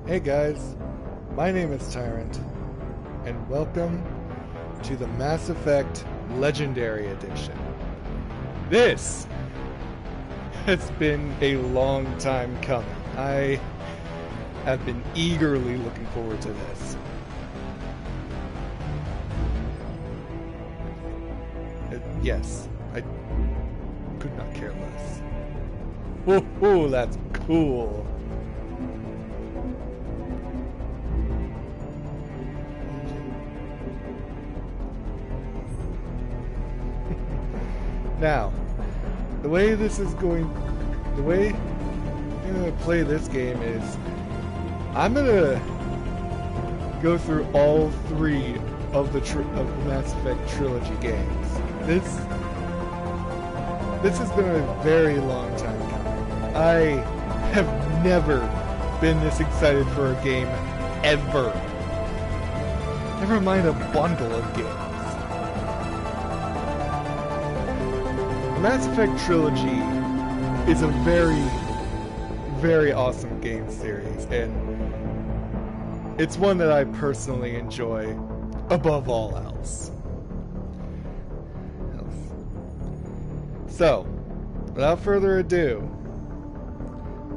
Hey guys, my name is Tyrant, and welcome to the Mass Effect Legendary Edition. This has been a long time coming. I have been eagerly looking forward to this. Yes, I could not care less. Woohoo, that's cool. Now, the way I'm gonna play this game is, I'm gonna go through all three of the Mass Effect trilogy games. This has been a very long time coming. I have never been this excited for a game ever. Never mind a bundle of games. The Mass Effect trilogy is a very, very awesome game series, and it's one that I personally enjoy above all else. So, without further ado,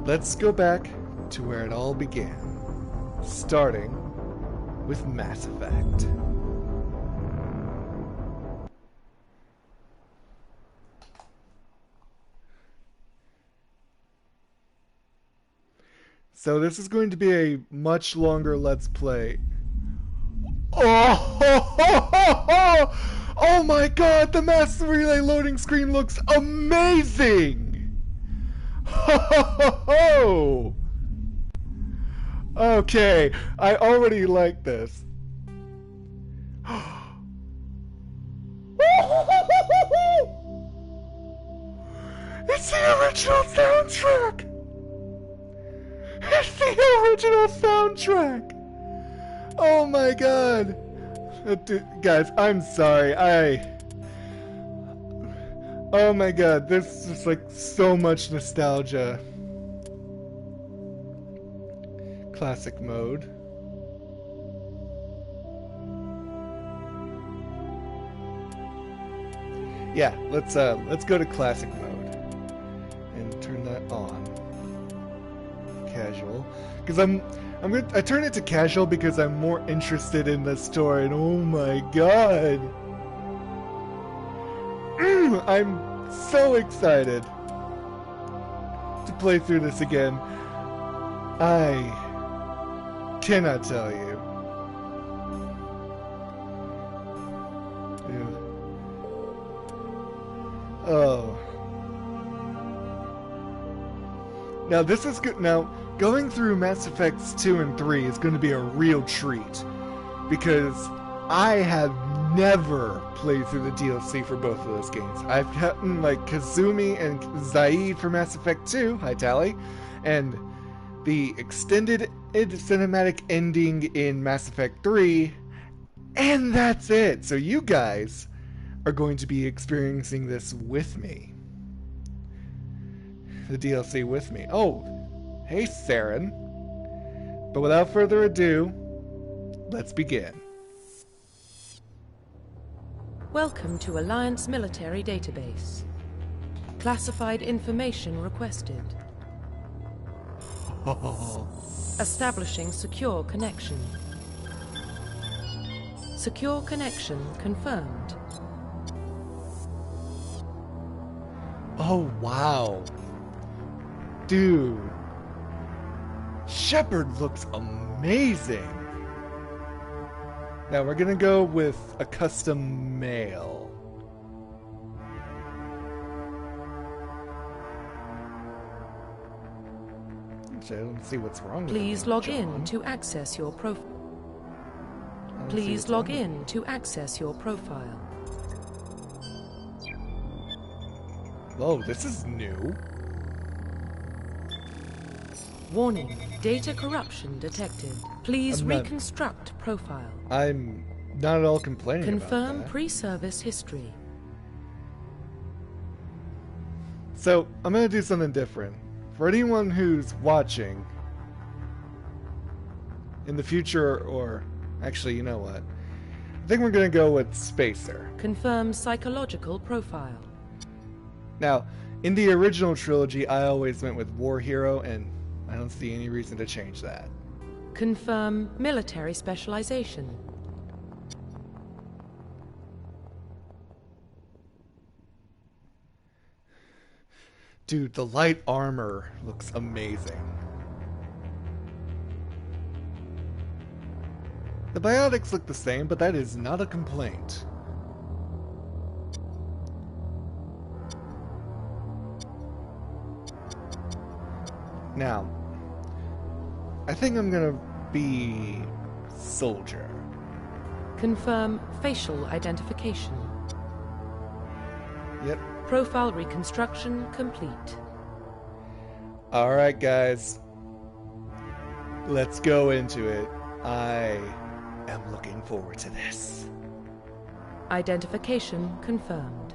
let's go back to where it all began, starting with Mass Effect. So this is going to be a much longer Let's Play. Oh my god, the Master Relay loading screen looks amazing! Okay, I already like this. It's the original soundtrack! It's the original soundtrack! Oh my god! Guys, I'm sorry, oh my god, this is just like so much nostalgia. Classic mode. Yeah, let's go to classic mode and turn that on. Casual, because I turn it to casual because I'm more interested in the story, and oh my god, I'm so excited to play through this again. I cannot tell you. Oh. Now this is good. Now, going through Mass Effects 2 and 3 is going to be a real treat, because I have never played through the DLC for both of those games. I've gotten like Kazumi and Zaid for Mass Effect 2, hi Tally, and the extended cinematic ending in Mass Effect 3, and that's it. So you guys are going to be experiencing this with me. The DLC with me. Oh, hey Saren. But without further ado, let's begin. Welcome to Alliance Military Database. Classified information requested. Establishing secure connection. Secure connection confirmed. Oh wow. Dude, Shepard looks amazing. Now we're gonna go with a custom male. Actually, I don't see what's wrong with Please it, log John. in to access your profile. I don't see Please what's log wrong with in to access your profile. it. Whoa, this is new. Warning, data corruption detected. Please I'm not- reconstruct profile. I'm not at all complaining Confirm about that. pre-service history. So, I'm gonna do something different. For anyone who's watching, in the future, or actually, you know what? I think we're gonna go with Spacer. Confirm psychological profile. Now, in the original trilogy, I always went with War Hero, and I don't see any reason to change that. Confirm military specialization. Dude, the light armor looks amazing. The biotics look the same, but that is not a complaint. Now, I think I'm gonna be soldier. Confirm facial identification. Yep. Profile reconstruction complete. Alright, guys. Let's go into it. I am looking forward to this. Identification confirmed.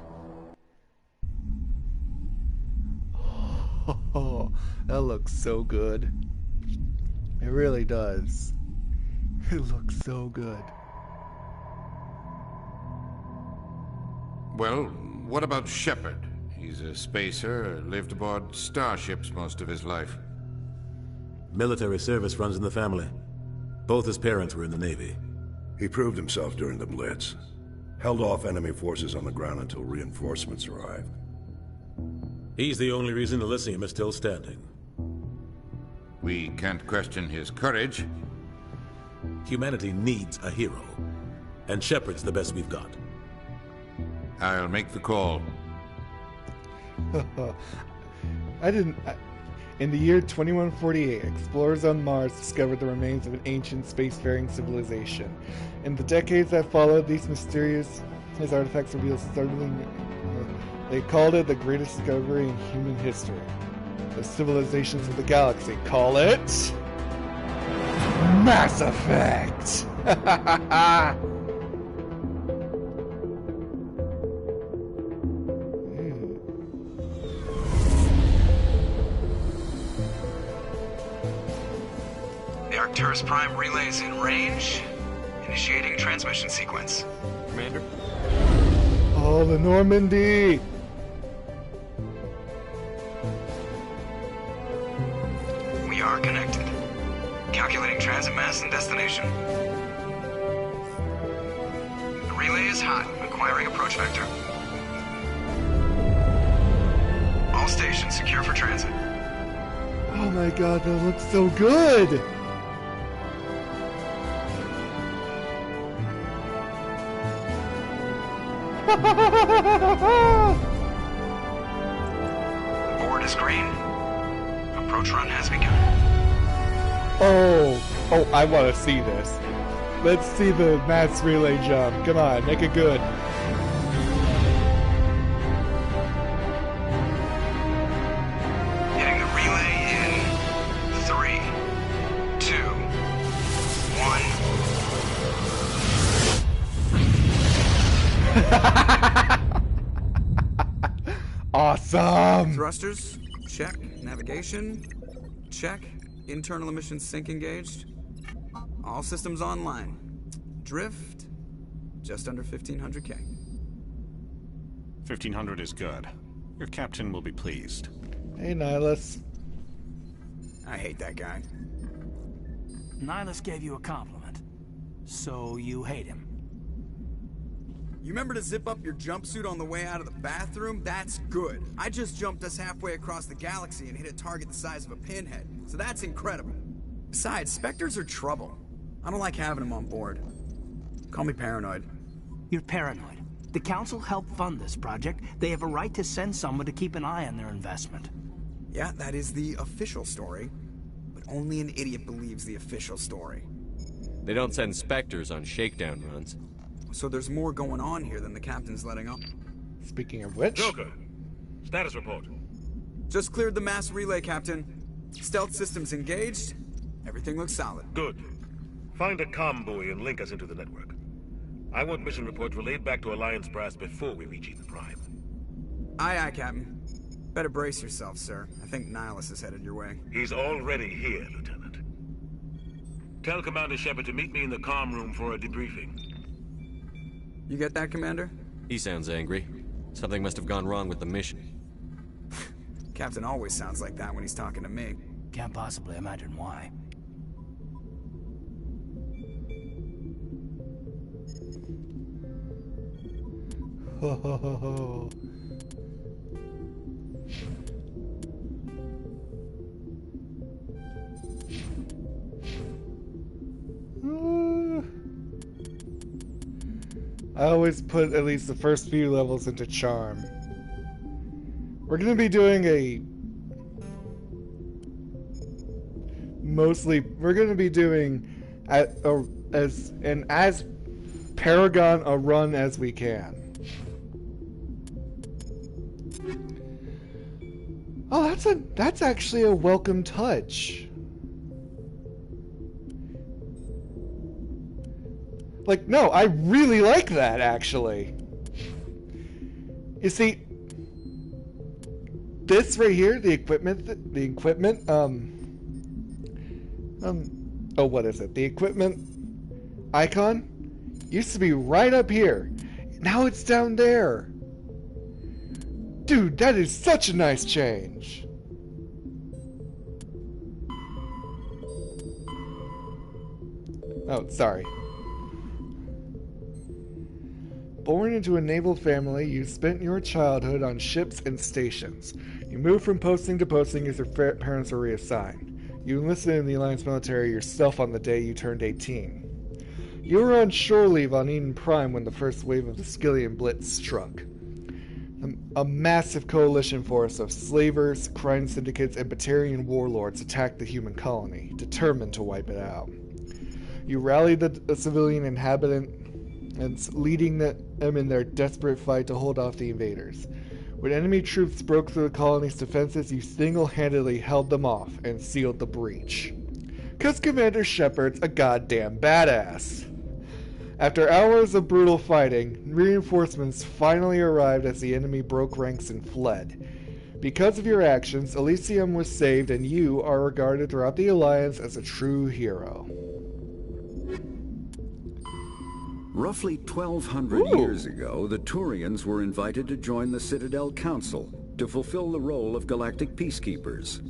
Oh, that looks so good. It really does. It looks so good. Well, what about Shepard? He's a spacer, lived aboard starships most of his life. Military service runs in the family. Both his parents were in the Navy. He proved himself during the Blitz. Held off enemy forces on the ground until reinforcements arrived. He's the only reason Elysium is still standing. We can't question his courage. Humanity needs a hero. And Shepard's the best we've got. I'll make the call. In the year 2148, explorers on Mars discovered the remains of an ancient spacefaring civilization. In the decades that followed, these mysterious artifacts revealed startling. They called it the greatest discovery in human history. The civilizations of the galaxy call it Mass Effect. The Arcturus Prime relay's in range. Initiating transmission sequence. Commander? Oh, the Normandy! We are connected. Calculating transit mass and destination. The relay is hot. Acquiring approach vector. All stations secure for transit. Oh my god, that looks so good! Board is green. Approach run has begun. Oh, I want to see this. Let's see the mass relay jump. Come on, make it good. Hitting the relay in 3, 2, 1. Awesome! Thrusters, check. Navigation, check. Internal emissions sync engaged. All systems online. Drift, just under 1500K. 1500 is good. Your captain will be pleased. Hey, Nihilus. I hate that guy. Nihilus gave you a compliment. So you hate him. You remember to zip up your jumpsuit on the way out of the bathroom? That's good. I just jumped us halfway across the galaxy and hit a target the size of a pinhead. So that's incredible. Besides, Spectres are trouble. I don't like having them on board. Call me paranoid. You're paranoid. The Council helped fund this project. They have a right to send someone to keep an eye on their investment. Yeah, that is the official story. But only an idiot believes the official story. They don't send Spectres on shakedown runs. So there's more going on here than the captain's letting up. Speaking of which... Joker, status report. Just cleared the mass relay, Captain. Stealth systems engaged. Everything looks solid. Good. Find a comm buoy and link us into the network. I want mission reports relayed back to Alliance Brass before we reach Ethan Prime. Aye, aye, Captain. Better brace yourself, sir. I think Nihilus is headed your way. He's already here, Lieutenant. Tell Commander Shepard to meet me in the comm room for a debriefing. You get that, Commander? He sounds angry. Something must have gone wrong with the mission. Captain always sounds like that when he's talking to me. Can't possibly imagine why. Ho ho ho ho. I always put at least the first few levels into charm. We're gonna be doing we're gonna be doing as Paragon a run as we can. Oh, that's actually a welcome touch. Like, no, I really like that, actually. You see, this right here, the equipment, oh, what is it? The equipment icon used to be right up here. Now it's down there. Dude, that is such a nice change. Oh, sorry. Born into a naval family, you spent your childhood on ships and stations. You moved from posting to posting as your parents were reassigned. You enlisted in the Alliance military yourself on the day you turned 18. You were on shore leave on Eden Prime when the first wave of the Skillian Blitz struck. A massive coalition force of slavers, crime syndicates, and Batarian warlords attacked the human colony, determined to wipe it out. You rallied the civilian inhabitants, leading them in their desperate fight to hold off the invaders. When enemy troops broke through the colony's defenses, you single-handedly held them off and sealed the breach. 'Cause Commander Shepard's a goddamn badass. After hours of brutal fighting, reinforcements finally arrived as the enemy broke ranks and fled. Because of your actions, Elysium was saved and you are regarded throughout the Alliance as a true hero. Roughly 1,200 years ago, the Turians were invited to join the Citadel Council to fulfill the role of galactic peacekeepers.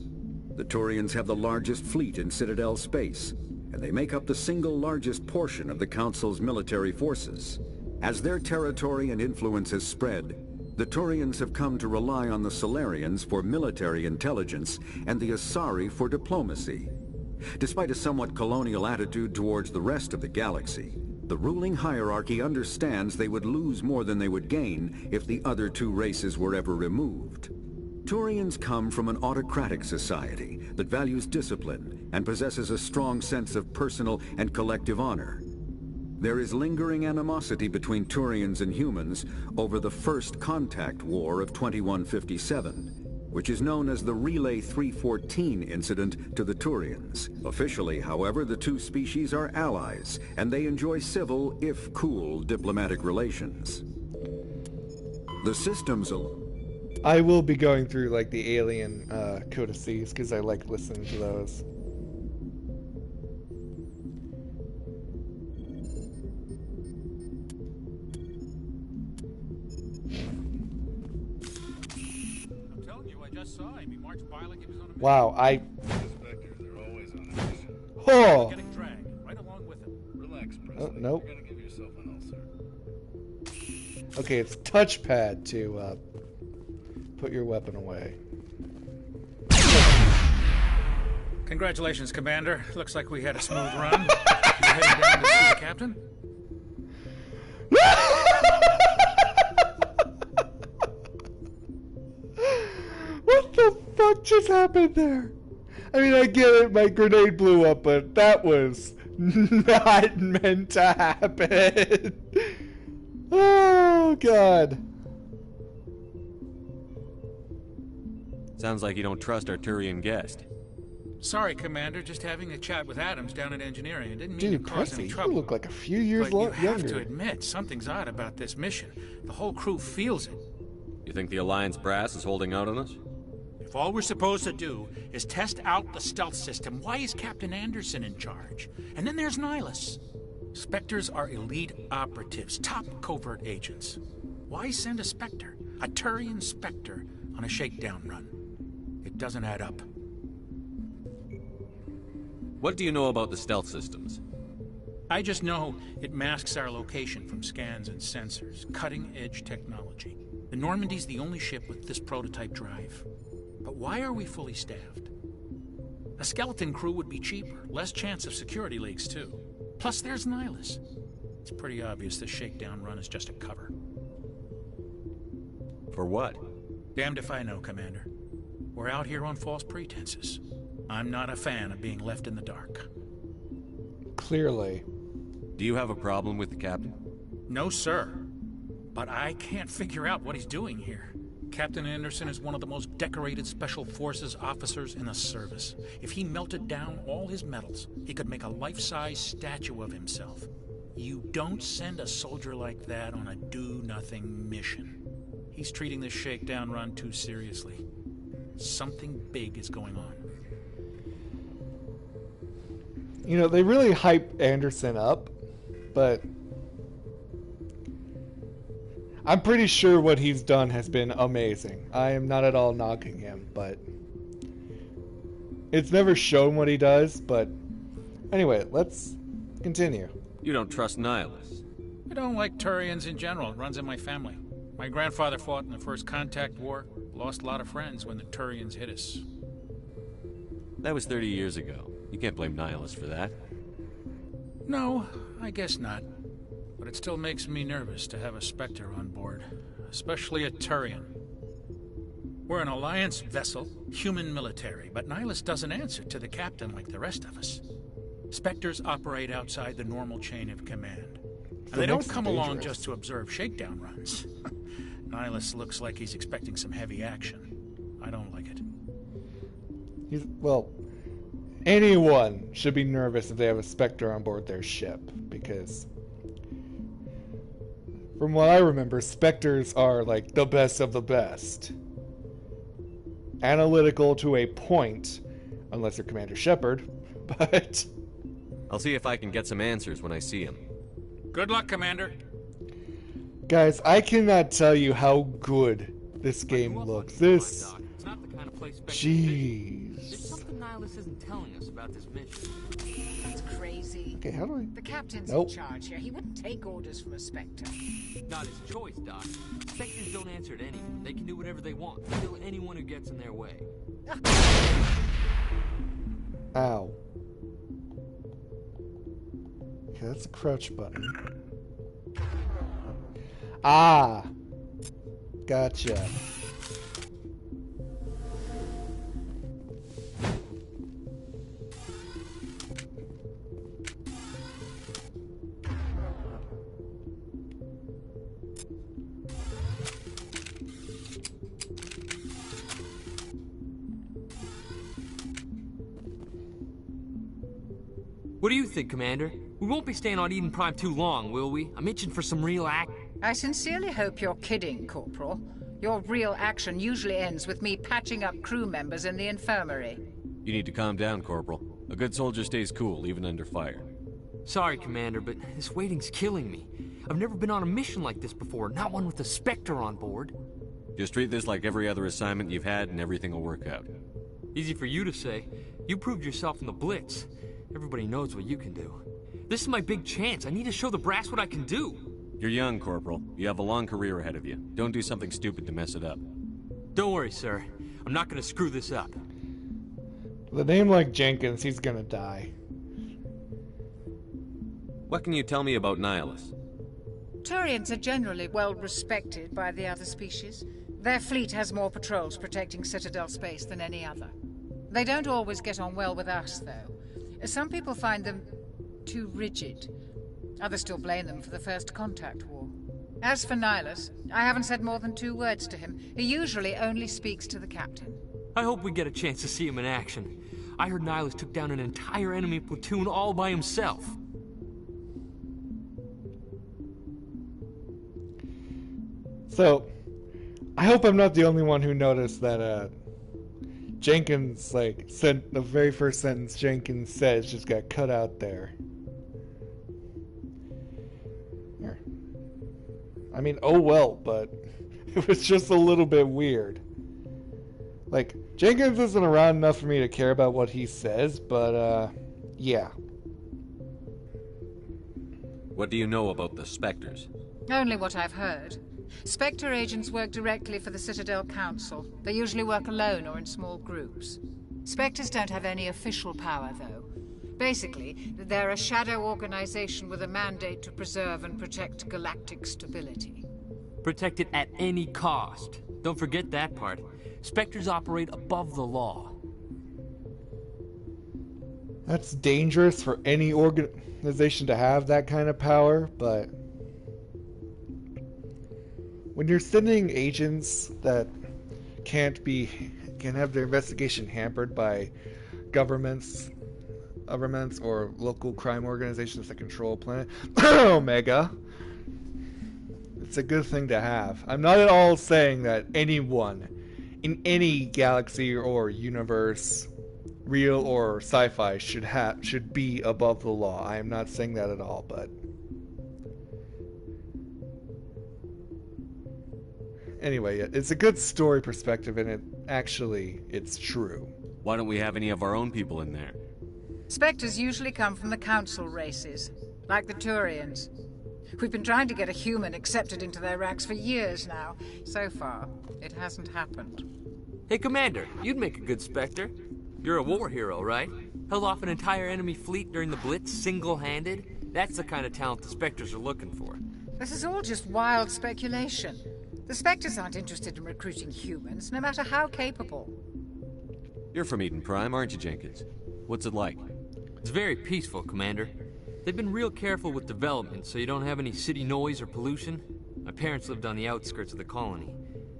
The Turians have the largest fleet in Citadel space, and they make up the single largest portion of the Council's military forces. As their territory and influence has spread, the Turians have come to rely on the Solarians for military intelligence and the Asari for diplomacy. Despite a somewhat colonial attitude towards the rest of the galaxy, the ruling hierarchy understands they would lose more than they would gain if the other two races were ever removed. Turians come from an autocratic society that values discipline and possesses a strong sense of personal and collective honor. There is lingering animosity between Turians and humans over the First Contact War of 2157, which is known as the Relay 314 incident to the Turians. Officially, however, the two species are allies, and they enjoy civil, if cool, diplomatic relations. The systems I will be going through, like, the alien codices, because I like listening to those. Wow, oh! Oh, nope. Okay, it's touchpad to put your weapon away. Congratulations, Commander. Looks like we had a smooth run. You heading down to see the captain? What the fuck just happened there? I mean, I get it, my grenade blew up, but that was not meant to happen. Oh, God. Sounds like you don't trust our Turian guest. Sorry, Commander. Just having a chat with Adams down at engineering. I didn't mean to cause any Pressy, trouble. you look like a few years but you younger. have to admit, something's odd about this mission. The whole crew feels it. You think the Alliance brass is holding out on us? If all we're supposed to do is test out the stealth system, why is Captain Anderson in charge? And then there's Nihilus. Spectres are elite operatives, top covert agents. Why send a Spectre, a Turian Spectre, on a shakedown run? It doesn't add up. What do you know about the stealth systems? I just know it masks our location from scans and sensors. Cutting-edge technology. The Normandy's the only ship with this prototype drive. But why are we fully staffed? A skeleton crew would be cheaper, less chance of security leaks too. Plus there's Nihilus. It's pretty obvious this shakedown run is just a cover. For what? Damned if I know, Commander. We're out here on false pretenses. I'm not a fan of being left in the dark. Clearly. Do you have a problem with the captain? No, sir. But I can't figure out what he's doing here. Captain Anderson is one of the most decorated Special Forces officers in the service. If he melted down all his medals, he could make a life-size statue of himself. You don't send a soldier like that on a do-nothing mission. He's treating this shakedown run too seriously. Something big is going on. You know, they really hype Anderson up, but I'm pretty sure what he's done has been amazing. I am not at all knocking him, but it's never shown what he does, but anyway, let's continue. You don't trust Nihilus? I don't like Turians in general. It runs in my family. My grandfather fought in the First Contact War, lost a lot of friends when the Turians hit us. That was 30 years ago. You can't blame Nihilus for that. No, I guess not. But it still makes me nervous to have a Spectre on board, especially a Turian. We're an Alliance vessel, human military, but Nihilus doesn't answer to the captain like the rest of us. Spectres operate outside the normal chain of command. And they don't come along just to observe shakedown runs. Nihilus looks like he's expecting some heavy action. I don't like it. Well, anyone should be nervous if they have a Spectre on board their ship, because from what I remember, Spectres are like the best of the best. Analytical to a point, unless you're Commander Shepard, but I'll see if I can get some answers when I see him. Good luck, Commander. Guys, I cannot tell you how good this game looks. This... Jeez. There's something Nihilus isn't telling us about this mission. That's crazy. Okay, how do I... The captain's in charge here. He wouldn't take orders from a Spectre. Not his choice, Doc. Spectres don't answer to anyone. They can do whatever they want. Kill anyone who gets in their way. Ow. Okay, that's a crouch button. Ah! Gotcha. What do you think, Commander? We won't be staying on Eden Prime too long, will we? I'm itching for some real act. I sincerely hope you're kidding, Corporal. Your real action usually ends with me patching up crew members in the infirmary. You need to calm down, Corporal. A good soldier stays cool, even under fire. Sorry, Commander, but this waiting's killing me. I've never been on a mission like this before, not one with a Spectre on board. Just treat this like every other assignment you've had and everything will work out. Easy for you to say. You proved yourself in the Blitz. Everybody knows what you can do. This is my big chance. I need to show the brass what I can do. You're young, Corporal. You have a long career ahead of you. Don't do something stupid to mess it up. Don't worry, sir. I'm not gonna screw this up. With a name like Jenkins, he's gonna die. What can you tell me about Nihilus? Turians are generally well respected by the other species. Their fleet has more patrols protecting Citadel space than any other. They don't always get on well with us, though. Some people find them too rigid. Others still blame them for the First Contact War. As for Nihilus, I haven't said more than 2 words to him. He usually only speaks to the captain. I hope we get a chance to see him in action. I heard Nihilus took down an entire enemy platoon all by himself. So, I hope I'm not the only one who noticed that Jenkins, like, said the very first sentence Jenkins says just got cut out there. Here. I mean, oh well, but it was just a little bit weird. Like, Jenkins isn't around enough for me to care about what he says, but, yeah. What do you know about the Spectres? Only what I've heard. Spectre agents work directly for the Citadel Council. They usually work alone or in small groups. Spectres don't have any official power, though. Basically, they're a shadow organization with a mandate to preserve and protect galactic stability. Protect it at any cost. Don't forget that part. Spectres operate above the law. That's dangerous for any organization to have that kind of power, but when you're sending agents that can have their investigation hampered by governments or local crime organizations that control a planet, Omega, it's a good thing to have. I'm not at all saying that anyone in any galaxy or universe, real or sci-fi, should be above the law. I am not saying that at all, but anyway, it's a good story perspective, and it's true. Why don't we have any of our own people in there? Spectres usually come from the Council races, like the Turians. We've been trying to get a human accepted into their ranks for years now. So far, it hasn't happened. Hey, Commander, you'd make a good Spectre. You're a war hero, right? Held off an entire enemy fleet during the Blitz single-handed? That's the kind of talent the Spectres are looking for. This is all just wild speculation. The Spectres aren't interested in recruiting humans, no matter how capable. You're from Eden Prime, aren't you, Jenkins? What's it like? It's very peaceful, Commander. They've been real careful with development, so you don't have any city noise or pollution. My parents lived on the outskirts of the colony.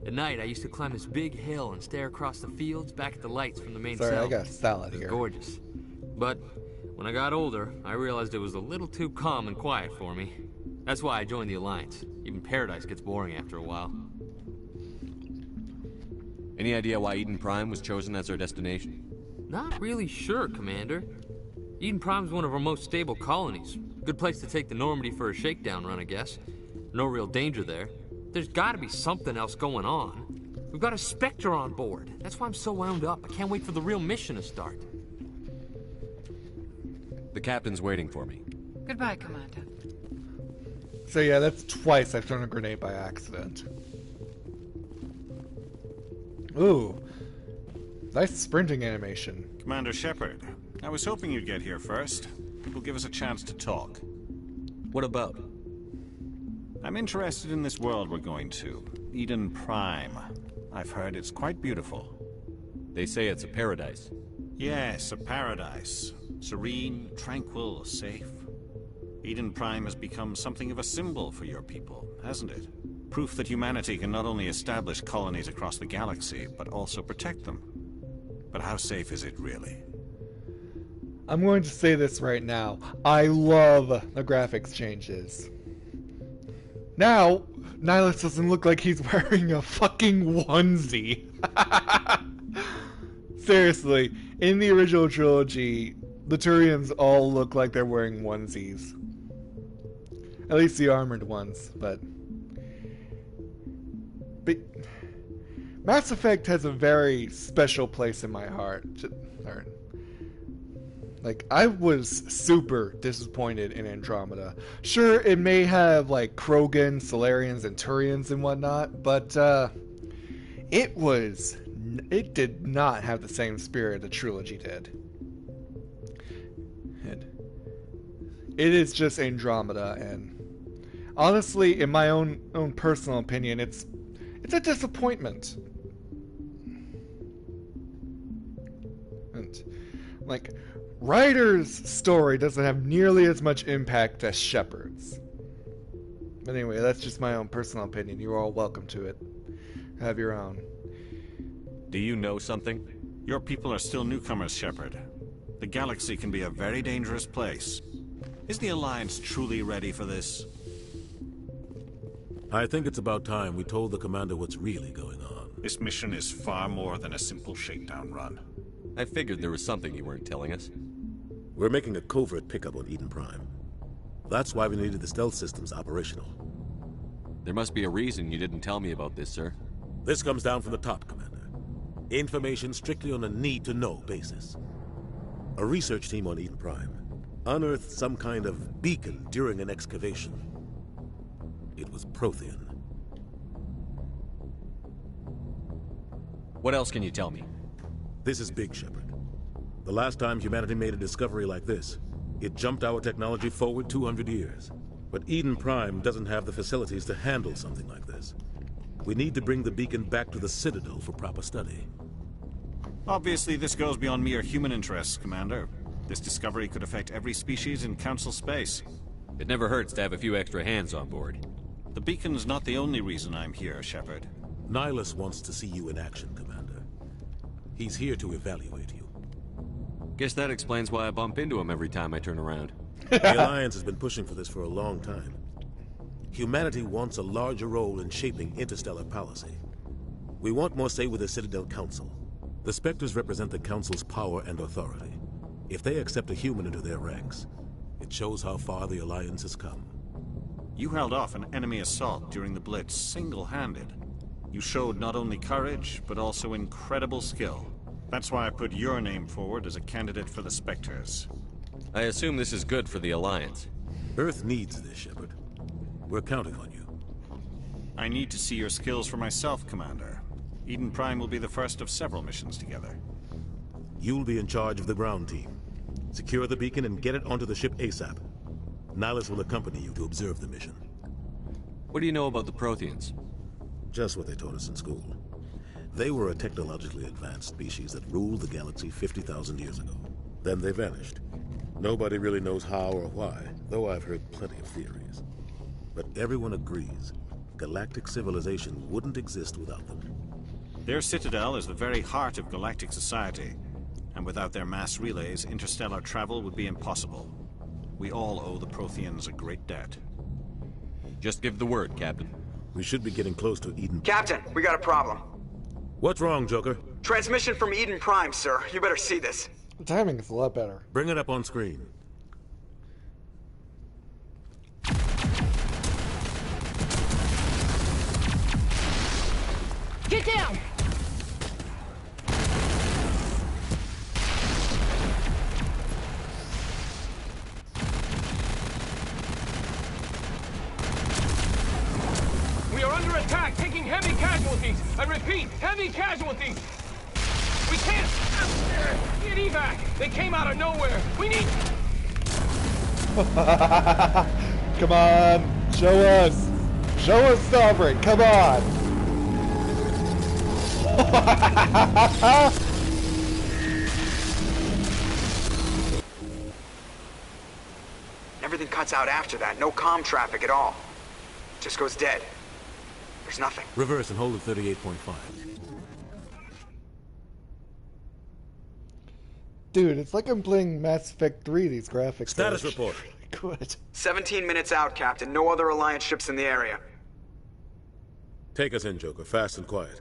At night, I used to climb this big hill and stare across the fields back at the lights from the main cell. Sorry, I got salad here. It was gorgeous. But when I got older, I realized it was a little too calm and quiet for me. That's why I joined the Alliance. Even Paradise gets boring after a while. Any idea why Eden Prime was chosen as our destination? Not really sure, Commander. Eden Prime's one of our most stable colonies. Good place to take the Normandy for a shakedown run, I guess. No real danger there. There's gotta be something else going on. We've got a Spectre on board. That's why I'm so wound up. I can't wait for the real mission to start. The captain's waiting for me. Goodbye, Commander. So yeah, that's twice I've thrown a grenade by accident. Ooh. Nice sprinting animation. Commander Shepard, I was hoping you'd get here first. It will give us a chance to talk. What about? I'm interested in this world we're going to. Eden Prime. I've heard it's quite beautiful. They say it's a paradise. Yes, a paradise. Serene, tranquil, safe. Eden Prime has become something of a symbol for your people, hasn't it? Proof that humanity can not only establish colonies across the galaxy, but also protect them. But how safe is it really? I'm going to say this right now. I love the graphics changes. Now, Nihilus doesn't look like he's wearing a fucking onesie. Seriously, in the original trilogy, the Turians all look like they're wearing onesies. At least the armored ones, but Mass Effect has a very special place in my heart. Like, I was super disappointed in Andromeda. Sure, it may have, like, Krogan, Solarians, and Turians and whatnot, but, it did not have the same spirit the trilogy did. It is just Andromeda, and honestly, in my own personal opinion, it's a disappointment. And, like, Ryder's story doesn't have nearly as much impact as Shepard's. But anyway, that's just my own personal opinion. You're all welcome to it. Have your own. Do you know something? Your people are still newcomers, Shepard. The galaxy can be a very dangerous place. Is the Alliance truly ready for this? I think it's about time we told the commander what's really going on. This mission is far more than a simple shakedown run. I figured there was something you weren't telling us. We're making a covert pickup on Eden Prime. That's why we needed the stealth systems operational. There must be a reason you didn't tell me about this, sir. This comes down from the top, Commander. Information strictly on a need-to-know basis. A research team on Eden Prime unearthed some kind of beacon during an excavation. It was Prothean. What else can you tell me? This is big, Shepard. The last time humanity made a discovery like this, it jumped our technology forward 200 years. But Eden Prime doesn't have the facilities to handle something like this. We need to bring the beacon back to the Citadel for proper study. Obviously, this goes beyond mere human interests, Commander. This discovery could affect every species in Council space. It never hurts to have a few extra hands on board. The beacon's not the only reason I'm here, Shepard. Nihilus wants to see you in action, Commander. He's here to evaluate you. Guess that explains why I bump into him every time I turn around. The Alliance has been pushing for this for a long time. Humanity wants a larger role in shaping interstellar policy. We want more say with the Citadel Council. The Spectres represent the Council's power and authority. If they accept a human into their ranks, it shows how far the Alliance has come. You held off an enemy assault during the Blitz single-handed. You showed not only courage, but also incredible skill. That's why I put your name forward as a candidate for the Spectres. I assume this is good for the Alliance. Earth needs this, Shepard. We're counting on you. I need to see your skills for myself, Commander. Eden Prime will be the first of several missions together. You'll be in charge of the ground team. Secure the beacon and get it onto the ship ASAP. Nihilus will accompany you to observe the mission. What do you know about the Protheans? Just what they taught us in school. They were a technologically advanced species that ruled the galaxy 50,000 years ago. Then they vanished. Nobody really knows how or why, though I've heard plenty of theories. But everyone agrees, galactic civilization wouldn't exist without them. Their citadel is the very heart of galactic society, and without their mass relays, interstellar travel would be impossible. We all owe the Protheans a great debt. Just give the word, Captain. We should be getting close to Eden. Captain, we got a problem. What's wrong, Joker? Transmission from Eden Prime, sir. You better see this. The timing is a lot better. Bring it up on screen. Get down! We are under attack, taking heavy casualties. I repeat, heavy casualties. We can't get evac. They came out of nowhere. We need. Come on, show us. Show us Sovereign. Come on. Everything cuts out after that. No comm traffic at all. Just goes dead. There's nothing. Reverse and hold at 38.5. Dude, it's like I'm playing Mass Effect 3, these graphics. Status report. Good. 17 minutes out, Captain. No other Alliance ships in the area. Take us in, Joker, fast and quiet.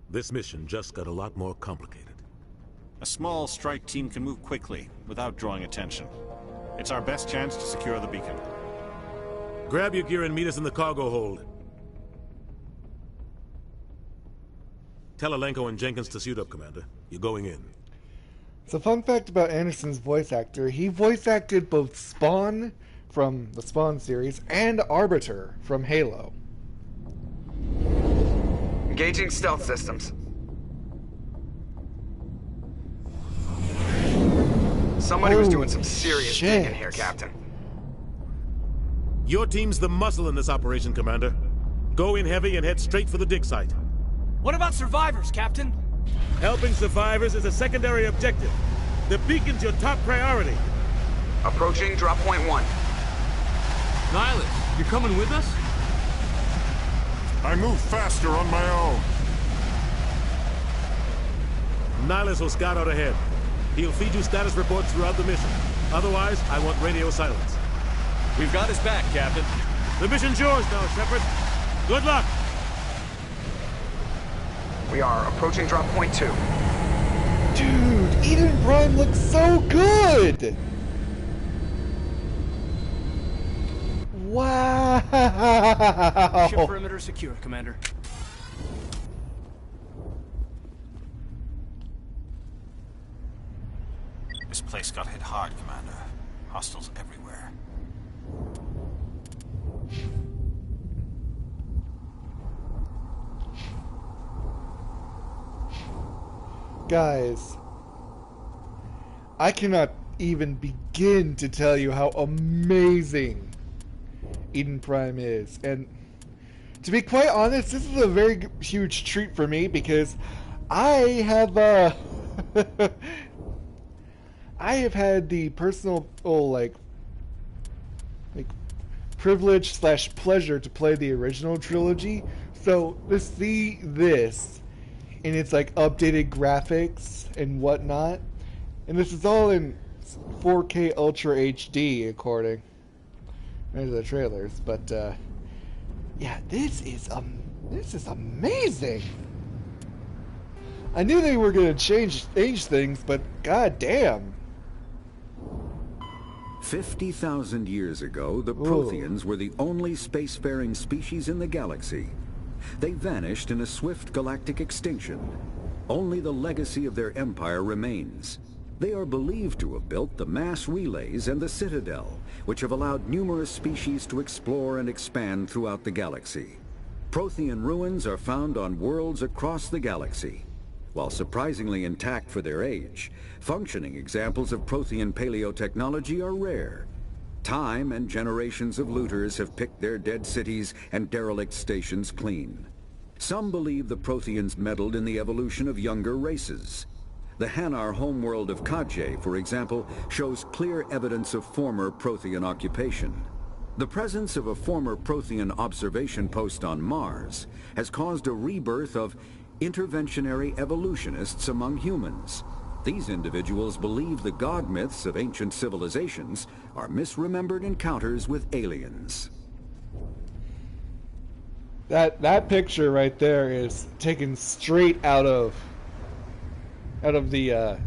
This mission just got a lot more complicated. A small strike team can move quickly, without drawing attention. It's our best chance to secure the beacon. Grab your gear and meet us in the cargo hold. Tell Alenko and Jenkins to suit up, Commander. You're going in. So fun fact about Anderson's voice actor, he voice acted both Spawn from the Spawn series and Arbiter from Halo. Engaging stealth systems. Somebody was doing some serious digging here, Captain. Your team's the muscle in this operation, Commander. Go in heavy and head straight for the dig site. What about survivors, Captain? Helping survivors is a secondary objective. The beacon's your top priority. Approaching drop point 1. Nihilus, you're coming with us? I move faster on my own. Nihilus will scout out ahead. He'll feed you status reports throughout the mission. Otherwise, I want radio silence. We've got his back, Captain. The mission's yours now, Shepard. Good luck! We are approaching drop point 2. Dude, Eden Prime looks so good! Wow! Ship perimeter secure, Commander. This place got hit hard, Commander. Hostiles everywhere. Guys, I cannot even begin to tell you how amazing Eden Prime is. And to be quite honest, this is a very huge treat for me because I have I have had the personal privilege / pleasure to play the original trilogy. So to see this in its like updated graphics and whatnot, and this is all in 4K Ultra HD according to the trailers. But yeah, this is amazing. I knew they were gonna change things, but god damn. 50,000 years ago, the Protheans were the only spacefaring species in the galaxy. They vanished in a swift galactic extinction. Only the legacy of their empire remains. They are believed to have built the mass relays and the Citadel, which have allowed numerous species to explore and expand throughout the galaxy. Prothean ruins are found on worlds across the galaxy. While surprisingly intact for their age, functioning examples of Prothean paleotechnology are rare. Time and generations of looters have picked their dead cities and derelict stations clean. Some believe the Protheans meddled in the evolution of younger races. The Hanar homeworld of Kaje, for example, shows clear evidence of former Prothean occupation. The presence of a former Prothean observation post on Mars has caused a rebirth of interventionary evolutionists among humans. These individuals believe the god myths of ancient civilizations are misremembered encounters with aliens. That picture right there is taken straight out of the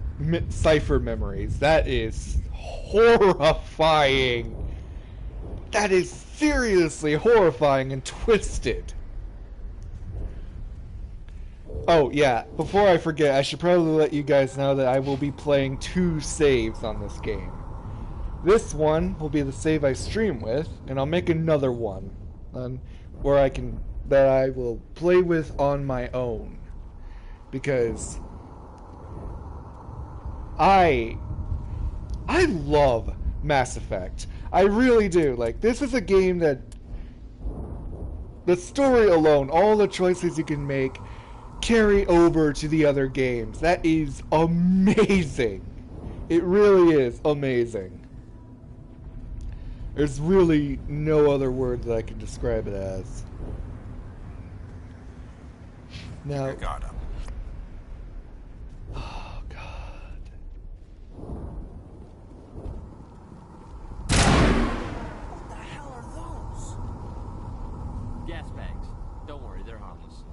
Cypher memories. That is horrifying. That is seriously horrifying and twisted. Oh yeah, before I forget, I should probably let you guys know that I will be playing 2 saves on this game. This one will be the save I stream with, and I'll make another one that I will play with on my own. Because I love Mass Effect. I really do. Like, this is a game that the story alone, all the choices you can make, carry over to the other games. That is amazing. It really is amazing. There's really no other word that I can describe it as. Now, oh god. What the hell are those? Gas bags. Don't worry, they're harmless.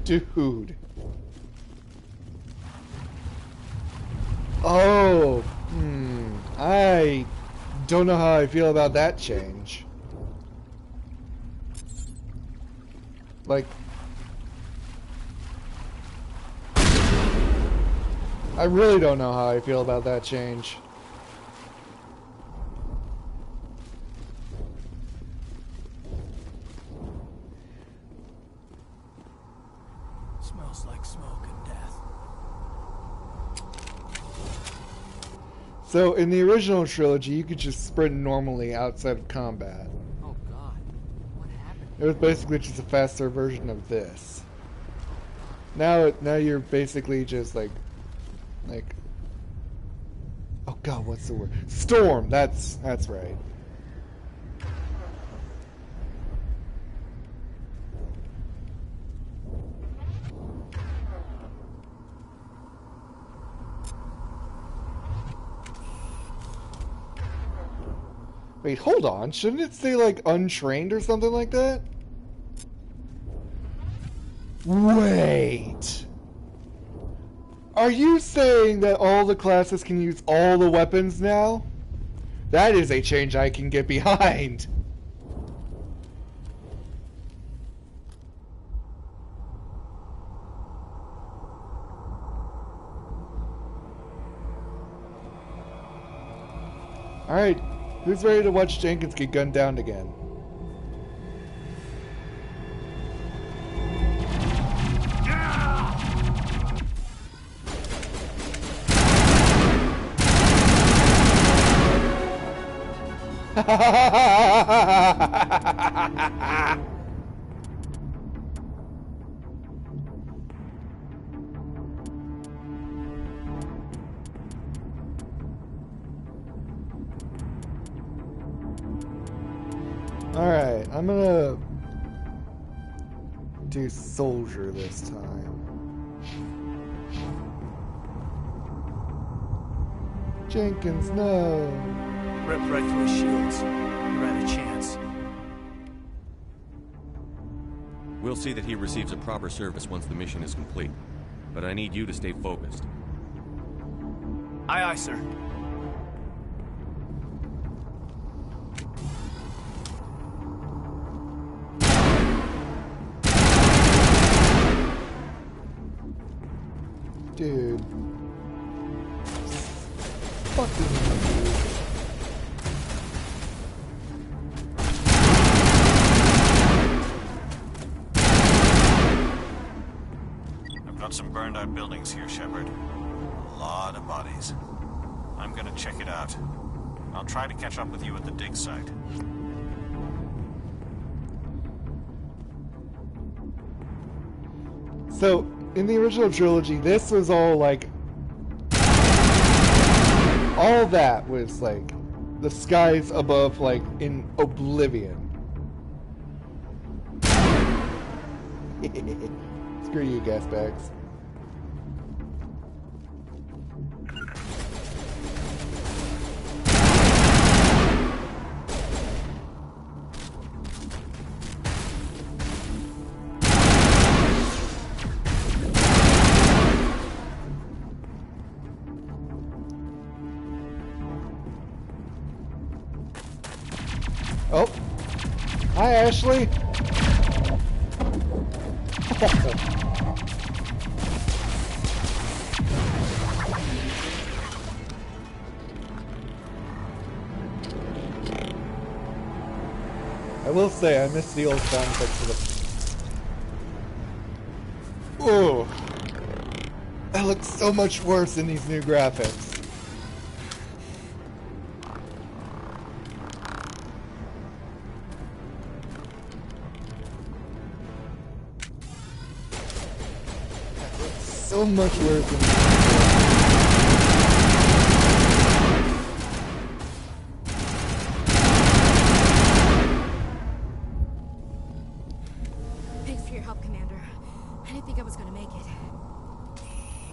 Dude. Oh, I don't know how I feel about that change. Like, I really don't know how I feel about that change. Smells like smoke and death. So, in the original trilogy, you could just sprint normally outside of combat. Oh god, what happened? It was basically just a faster version of this. Now you're basically just like, oh god, what's the word? Storm. That's right. Wait, hold on. Shouldn't it say, like, untrained or something like that? Wait. Are you saying that all the classes can use all the weapons now? That is a change I can get behind. Alright, who's ready to watch Jenkins get gunned down again? Alright, I'm gonna do soldier this time. Jenkins, no! Ripped right through his shields. Never had a chance. We'll see that he receives a proper service once the mission is complete. But I need you to stay focused. Aye, aye, sir. Dude. Fucking I've got some burned out buildings here, Shepard. A lot of bodies. I'm gonna check it out. I'll try to catch up with you at the dig site. So, in the original trilogy, this was all like... all that was like the skies above, like in oblivion. Screw you, gas bags. Oh. Hi, Ashley. I will say, I miss the old sound effects for the... Ooh. That looks so much worse in these new graphics. So much worse than Thanks for your help, Commander. I didn't think I was gonna make it.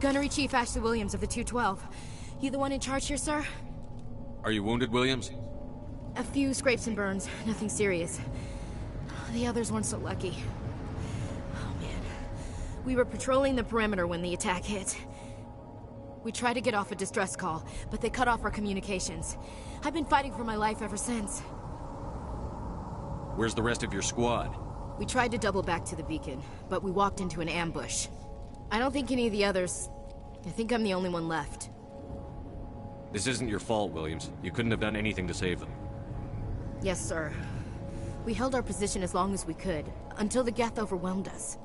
Gunnery Chief Ashley Williams of the 212. You the one in charge here, sir? Are you wounded, Williams? A few scrapes and burns, nothing serious. The others weren't so lucky. We were patrolling the perimeter when the attack hit. We tried to get off a distress call, but they cut off our communications. I've been fighting for my life ever since. Where's the rest of your squad? We tried to double back to the beacon, but we walked into an ambush. I don't think any of the others... I think I'm the only one left. This isn't your fault, Williams. You couldn't have done anything to save them. Yes, sir. We held our position as long as we could, until the Geth overwhelmed us.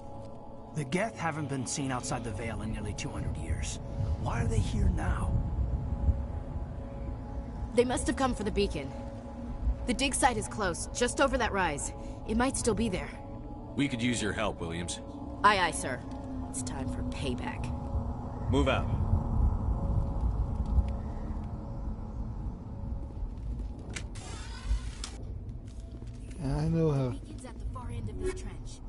The Geth haven't been seen outside the Veil in nearly 200 years. Why are they here now? They must have come for the beacon. The dig site is close, just over that rise. It might still be there. We could use your help, Williams. Aye, aye, sir. It's time for payback. Move out. I know how... Beacon's at the far end of this trench.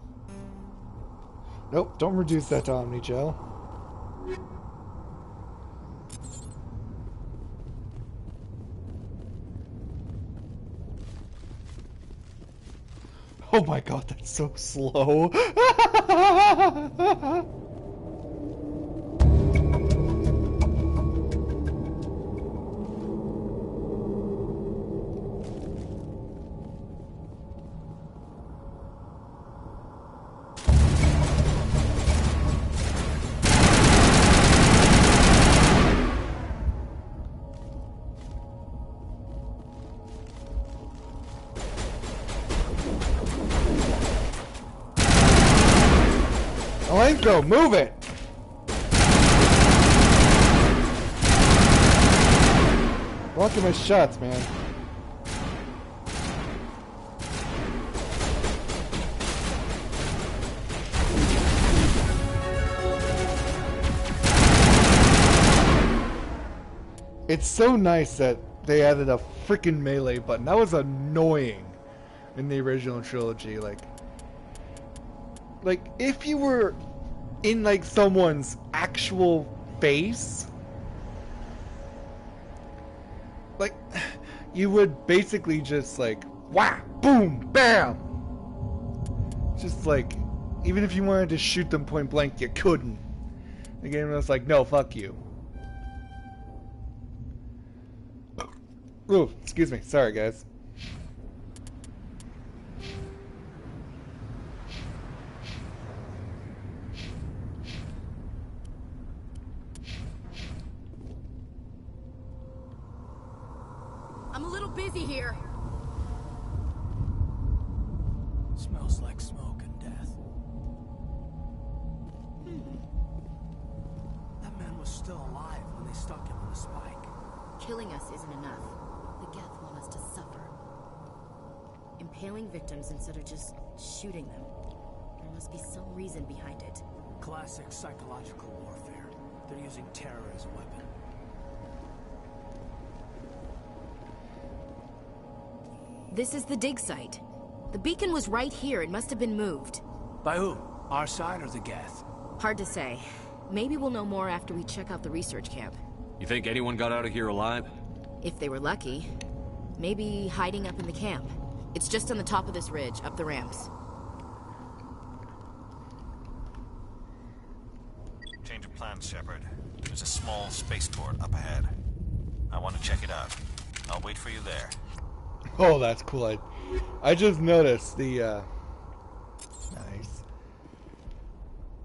Nope, don't reduce that to Omni Gel. Oh my god, that's so slow. Elenko, move it! Blocking my shots, man. It's so nice that they added a freaking melee button. That was annoying in the original trilogy. Like if you were in like someone's actual face, like you would basically just like whack, boom, bam. Just like even if you wanted to shoot them point blank, you couldn't. The game was like, no, fuck you. Ooh, excuse me. Sorry, guys. I'm a little busy here. Smells like smoke and death. That man was still alive when they stuck him on the spike. Killing us isn't enough. The Geth want us to suffer. Impaling victims instead of just shooting them. There must be some reason behind it. Classic psychological warfare. They're using terror as a weapon. This is the dig site. The beacon was right here. It must have been moved. By who? Our side or the Geth? Hard to say. Maybe we'll know more after we check out the research camp. You think anyone got out of here alive? If they were lucky. Maybe hiding up in the camp. It's just on the top of this ridge, up the ramps. Change of plans, Shepard. There's a small spaceport up ahead. I want to check it out. I'll wait for you there. Oh, that's cool. I just noticed the nice.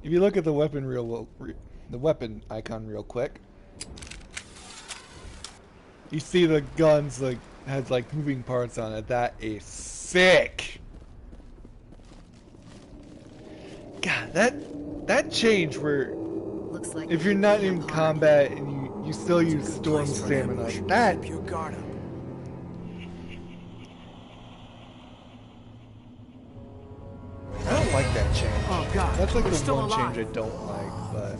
If you look at the weapon the weapon icon real quick, you see the guns like has like moving parts on it. That is sick. God, that change where looks like if you're not in combat and you still use storm stamina, that Keep your guard up. I don't like that change. Oh god, that's like they're the still one alive. change I don't like, but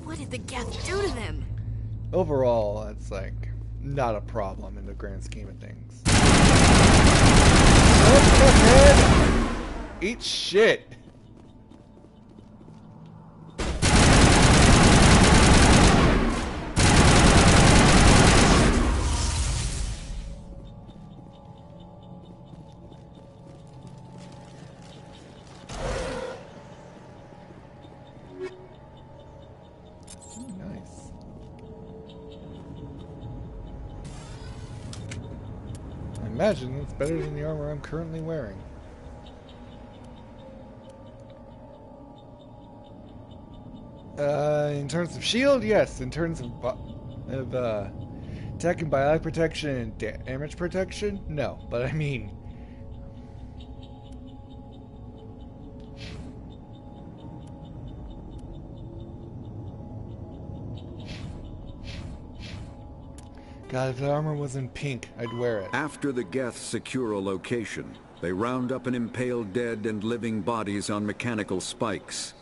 What did the Geth do to them? overall, it's like not a problem in the grand scheme of things. Oh, fuckhead! Eat shit. Nice. I imagine it's better than the armor I'm currently wearing. In terms of shield, yes. In terms of attack and biotic protection and damage protection, no. But I mean, God, if the armor was in pink, I'd wear it. After the Geth secure a location, they round up and impale dead and living bodies on mechanical spikes.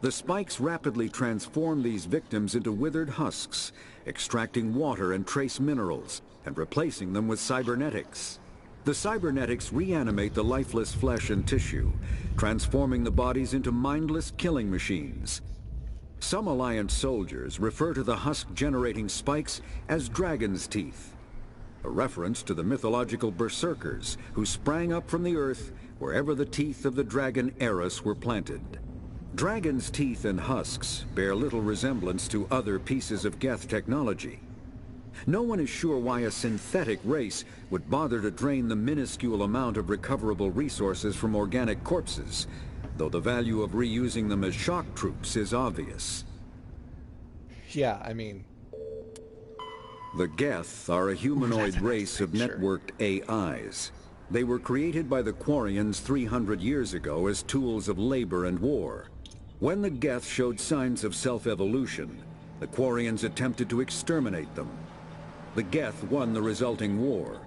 The spikes rapidly transform these victims into withered husks, extracting water and trace minerals, and replacing them with cybernetics. The cybernetics reanimate the lifeless flesh and tissue, transforming the bodies into mindless killing machines. Some Alliance soldiers refer to the husk-generating spikes as dragon's teeth. a reference to the mythological berserkers who sprang up from the earth wherever the teeth of the dragon Eris were planted. Dragon's teeth and husks bear little resemblance to other pieces of Geth technology. No one is sure why a synthetic race would bother to drain the minuscule amount of recoverable resources from organic corpses, though the value of reusing them as shock troops is obvious. Yeah, I mean... The Geth are a humanoid race of networked AIs. They were created by the Quarians 300 years ago as tools of labor and war. When the Geth showed signs of self-evolution, the Quarians attempted to exterminate them. The Geth won the resulting war.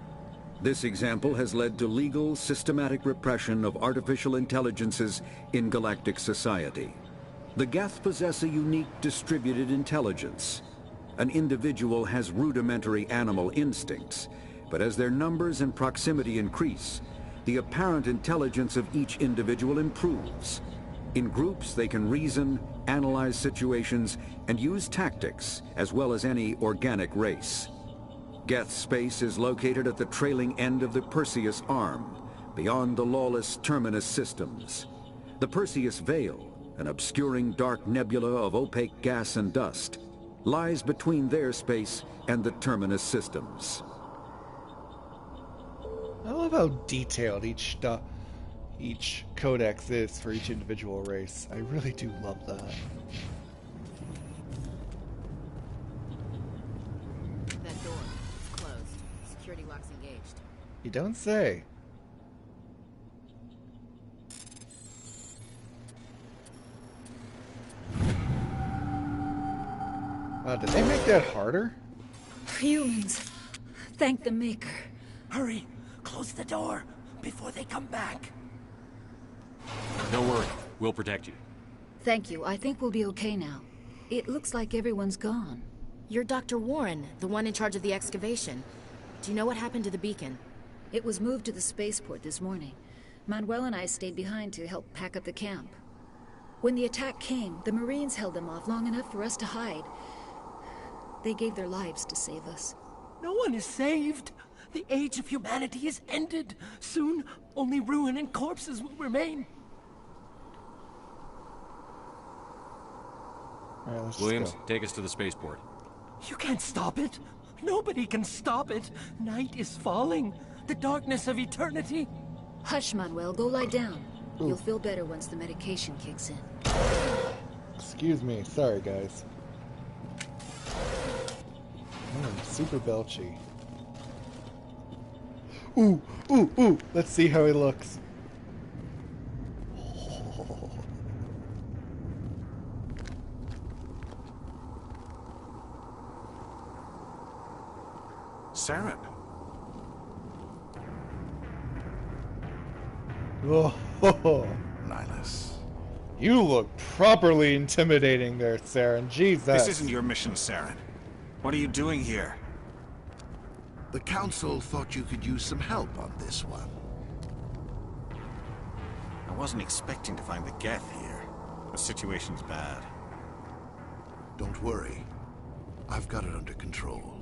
This example has led to legal, systematic repression of artificial intelligences in galactic society. The Geth possess a unique distributed intelligence. An individual has rudimentary animal instincts, but as their numbers and proximity increase, the apparent intelligence of each individual improves. In groups, they can reason, analyze situations, and use tactics, as well as any organic race. Geth space is located at the trailing end of the Perseus Arm, beyond the lawless Terminus systems. The Perseus Veil, an obscuring dark nebula of opaque gas and dust, lies between their space and the Terminus systems. I love how detailed each codex is for each individual race. I really do love that. That door is closed. Security lock's engaged. You don't say. Did they make that harder? Humans. Thank the Maker. Hurry! Close the door before they come back. Don't worry. We'll protect you. Thank you. I think we'll be okay now. It looks like everyone's gone. You're Dr. Warren, the one in charge of the excavation. Do you know what happened to the beacon? It was moved to the spaceport this morning. Manuel and I stayed behind to help pack up the camp. When the attack came, the Marines held them off long enough for us to hide. They gave their lives to save us. No one is saved. The age of humanity is ended. Soon, only ruin and corpses will remain. All right, let's Williams, take us to the spaceport. You can't stop it. Nobody can stop it. Night is falling. The darkness of eternity. Hush, Manuel. Go lie down. You'll feel better once the medication kicks in. Excuse me. Sorry, guys. Super belchy. Ooh, ooh, ooh. Let's see how he looks. Saren. Oh, Nihilus. You look properly intimidating there, Saren. Jesus. This isn't your mission, Saren. What are you doing here? The Council thought you could use some help on this one. I wasn't expecting to find the Geth here. The situation's bad. Don't worry. I've got it under control.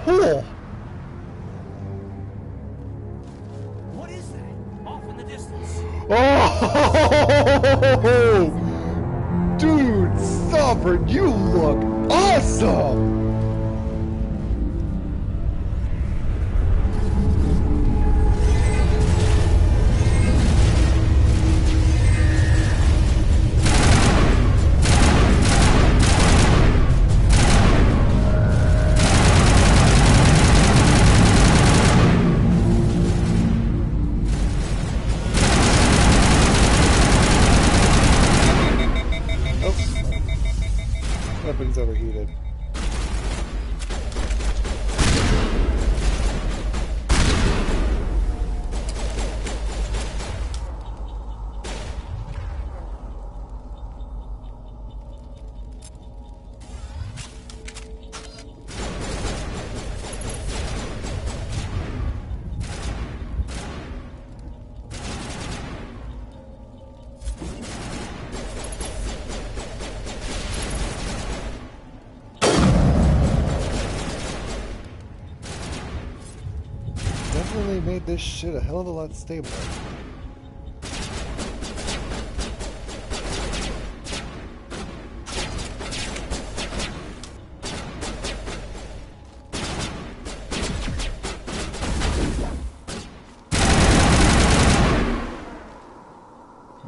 Cool. What is that? Off in the distance. Oh! Dude, Sovereign, you look awesome! Weapons overheated. definitely made this shit a hell of a lot stabler.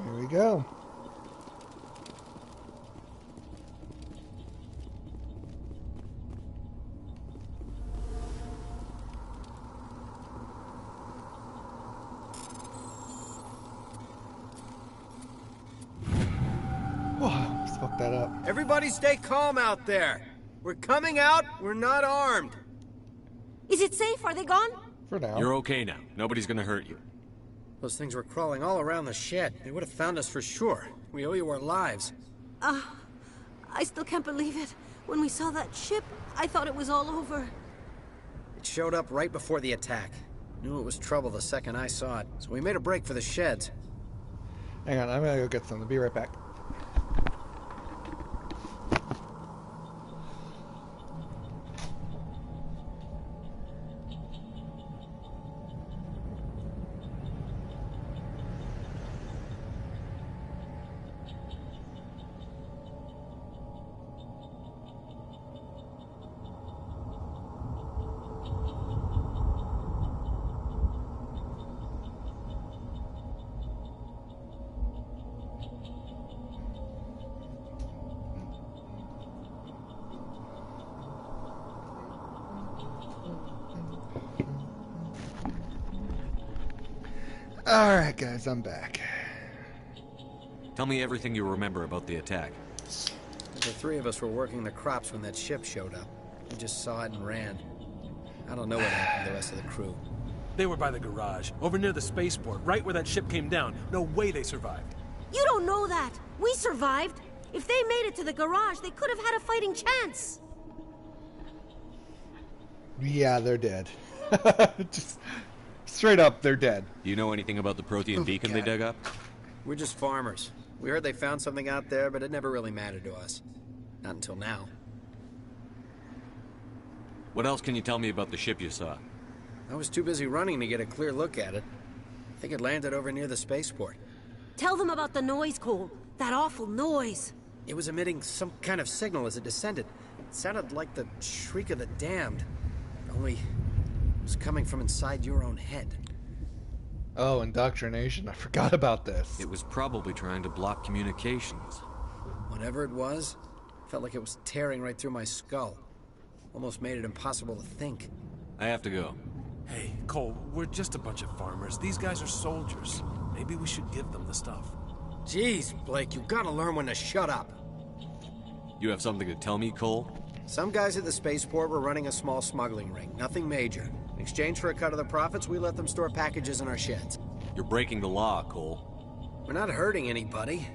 Here we go. Whoa, just fucked that up. Everybody stay calm out there. We're coming out, we're not armed. Is it safe? Are they gone? For now. You're okay now. Nobody's gonna hurt you. Those things were crawling all around the shed. They would have found us for sure. We owe you our lives. I still can't believe it. When we saw that ship, I thought it was all over. It showed up right before the attack. Knew it was trouble the second I saw it, so we made a break for the sheds. Hang on, I'm gonna go get something. Be right back. Alright guys, I'm back. Tell me everything you remember about the attack. The three of us were working the crops when that ship showed up. We just saw it and ran. I don't know what happened to the rest of the crew. They were by the garage, over near the spaceport, right where that ship came down. No way they survived. You don't know that. We survived. If they made it to the garage, they could have had a fighting chance. Yeah, they're dead. Just straight up, they're dead. Do you know anything about the Prothean beacon they dug up? We're just farmers. We heard they found something out there, but it never really mattered to us. Not until now. What else can you tell me about the ship you saw? I was too busy running to get a clear look at it. I think it landed over near the spaceport. Tell them about the noise, Cole. That awful noise. It was emitting some kind of signal as it descended. It sounded like the shriek of the damned. Only it was coming from inside your own head. Oh, indoctrination. I forgot about this. It was probably trying to block communications. Whatever it was, felt like it was tearing right through my skull. Almost made it impossible to think. I have to go. Hey, Cole, we're just a bunch of farmers. These guys are soldiers. Maybe we should give them the stuff. Jeez, Blake, you gotta learn when to shut up. You have something to tell me, Cole? Some guys at the spaceport were running a small smuggling ring, nothing major. In exchange for a cut of the profits, we let them store packages in our sheds. You're breaking the law, Cole. We're not hurting anybody.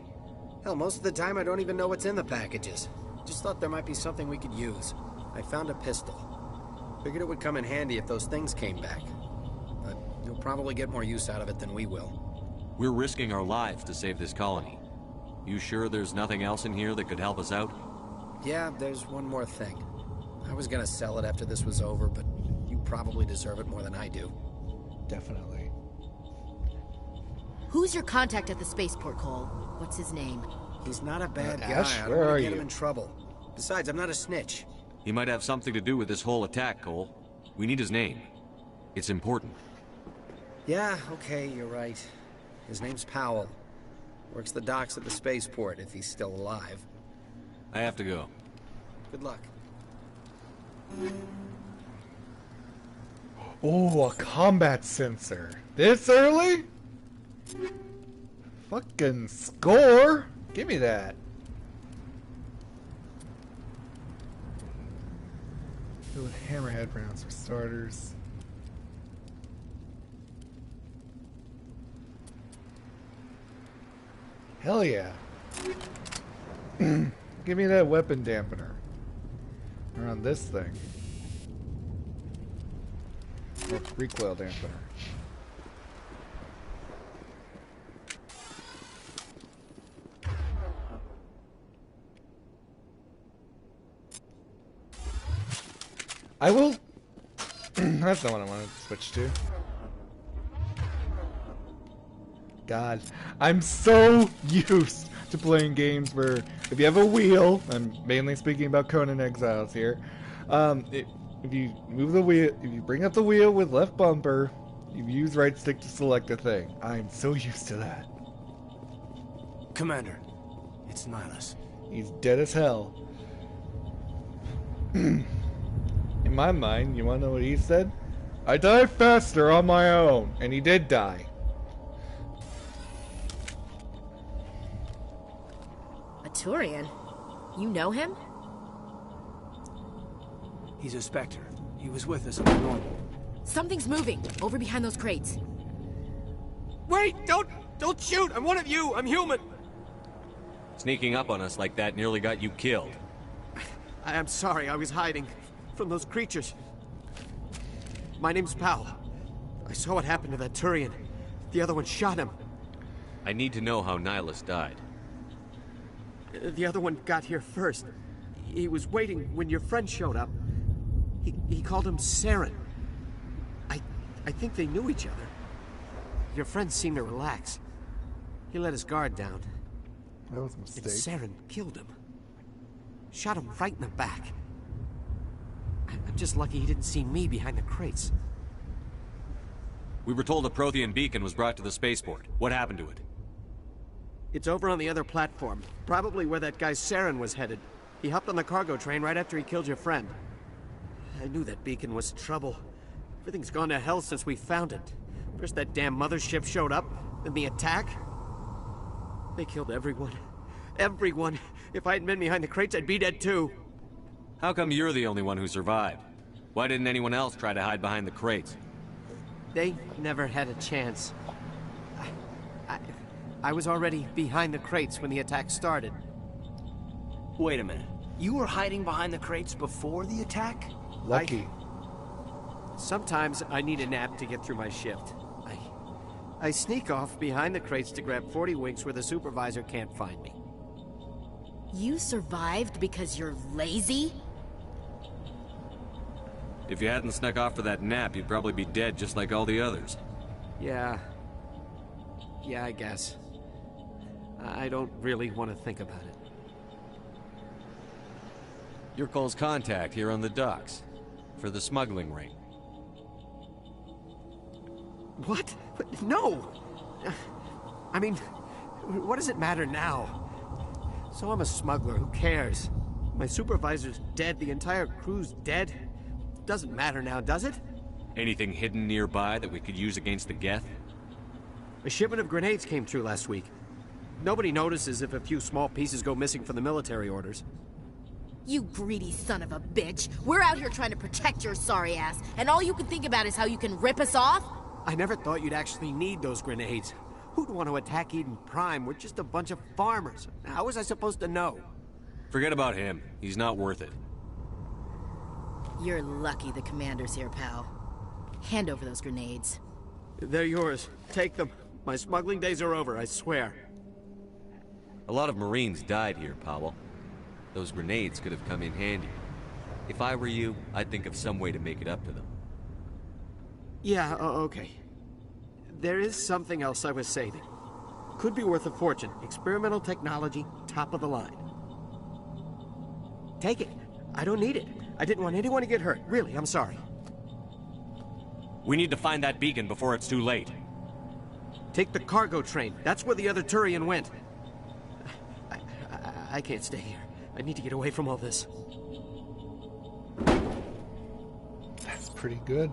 Hell, most of the time I don't even know what's in the packages. Just thought there might be something we could use. I found a pistol. Figured it would come in handy if those things came back. But you'll probably get more use out of it than we will. We're risking our lives to save this colony. You sure there's nothing else in here that could help us out? Yeah, there's one more thing. I was gonna sell it after this was over, but you probably deserve it more than I do. Definitely. Who's your contact at the spaceport, Cole? What's his name? He's not a bad guy. Ash, I where don't want are to get you? him in trouble. Besides, I'm not a snitch. He might have something to do with this whole attack, Cole. We need his name. It's important. Yeah, okay, you're right. His name's Powell. Works the docks at the spaceport, if he's still alive. I have to go. Good luck. Oh, a combat sensor. This early? Fucking score. Give me that. With hammerhead rounds for starters. Hell yeah. Give me that weapon dampener. Around this thing. Or recoil dampener. I will... That's not what I wanted to switch to. God. I'm so used to playing games where if you have a wheel, I'm mainly speaking about Conan Exiles here, if you move the wheel, if you bring up the wheel with left bumper, you use right stick to select a thing. I'm so used to that. Commander, it's Nihilus. He's dead as hell. In my mind, you wanna know what he said? I die faster on my own. And he did die. A Turian? You know him? He's a Spectre. He was with us on the Normandy. Something's moving, over behind those crates. Wait! Don't shoot! I'm one of you! I'm human! Sneaking up on us like that nearly got you killed. I'm sorry, I was hiding from those creatures. My name's Powell. I saw what happened to that Turian. The other one shot him. I need to know how Nihilus died. The other one got here first. He was waiting when your friend showed up. He called him Saren. I think they knew each other. Your friend seemed to relax. He let his guard down. That was a mistake. And Saren killed him. Shot him right in the back. I'm just lucky he didn't see me behind the crates. We were told a Prothean beacon was brought to the spaceport. What happened to it? It's over on the other platform. Probably where that guy Saren was headed. He hopped on the cargo train right after he killed your friend. I knew that beacon was trouble. Everything's gone to hell since we found it. First that damn mothership showed up, then the attack. They killed everyone. Everyone. If I hadn't been behind the crates, I'd be dead too. How come you're the only one who survived? Why didn't anyone else try to hide behind the crates? They never had a chance. I was already behind the crates when the attack started. Wait a minute. You were hiding behind the crates before the attack? Lucky. Sometimes I need a nap to get through my shift. I sneak off behind the crates to grab 40 winks where the supervisor can't find me. You survived because you're lazy? If you hadn't snuck off for that nap, you'd probably be dead just like all the others. Yeah, I guess. I don't really want to think about it. You're Cole's contact here on the docks. For the smuggling ring. What? No! I mean, what does it matter now? So I'm a smuggler, who cares? My supervisor's dead, the entire crew's dead. Doesn't matter now, does it? Anything hidden nearby that we could use against the Geth? A shipment of grenades came through last week. Nobody notices if a few small pieces go missing from the military orders. You greedy son of a bitch. We're out here trying to protect your sorry ass, and all you can think about is how you can rip us off? I never thought you'd actually need those grenades. Who'd want to attack Eden Prime? We're just a bunch of farmers. How was I supposed to know? Forget about him. He's not worth it. You're lucky the commander's here, pal. Hand over those grenades. They're yours. Take them. My smuggling days are over, I swear. A lot of Marines died here, Powell. Those grenades could have come in handy. If I were you, I'd think of some way to make it up to them. Yeah, okay. There is something else I was saving. Could be worth a fortune. Experimental technology, top of the line. Take it. I don't need it. I didn't want anyone to get hurt. Really, I'm sorry. We need to find that beacon before it's too late. Take the cargo train. That's where the other Turian went. I can't stay here. I need to get away from all this. That's pretty good.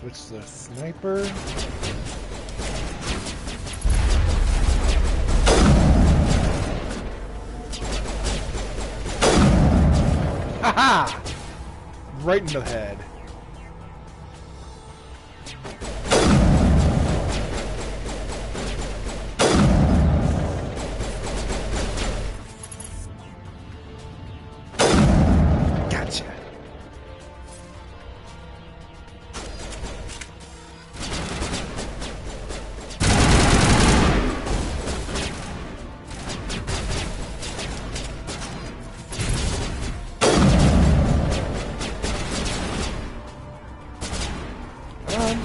Switch to the sniper. ha! Right in the head. Gotcha.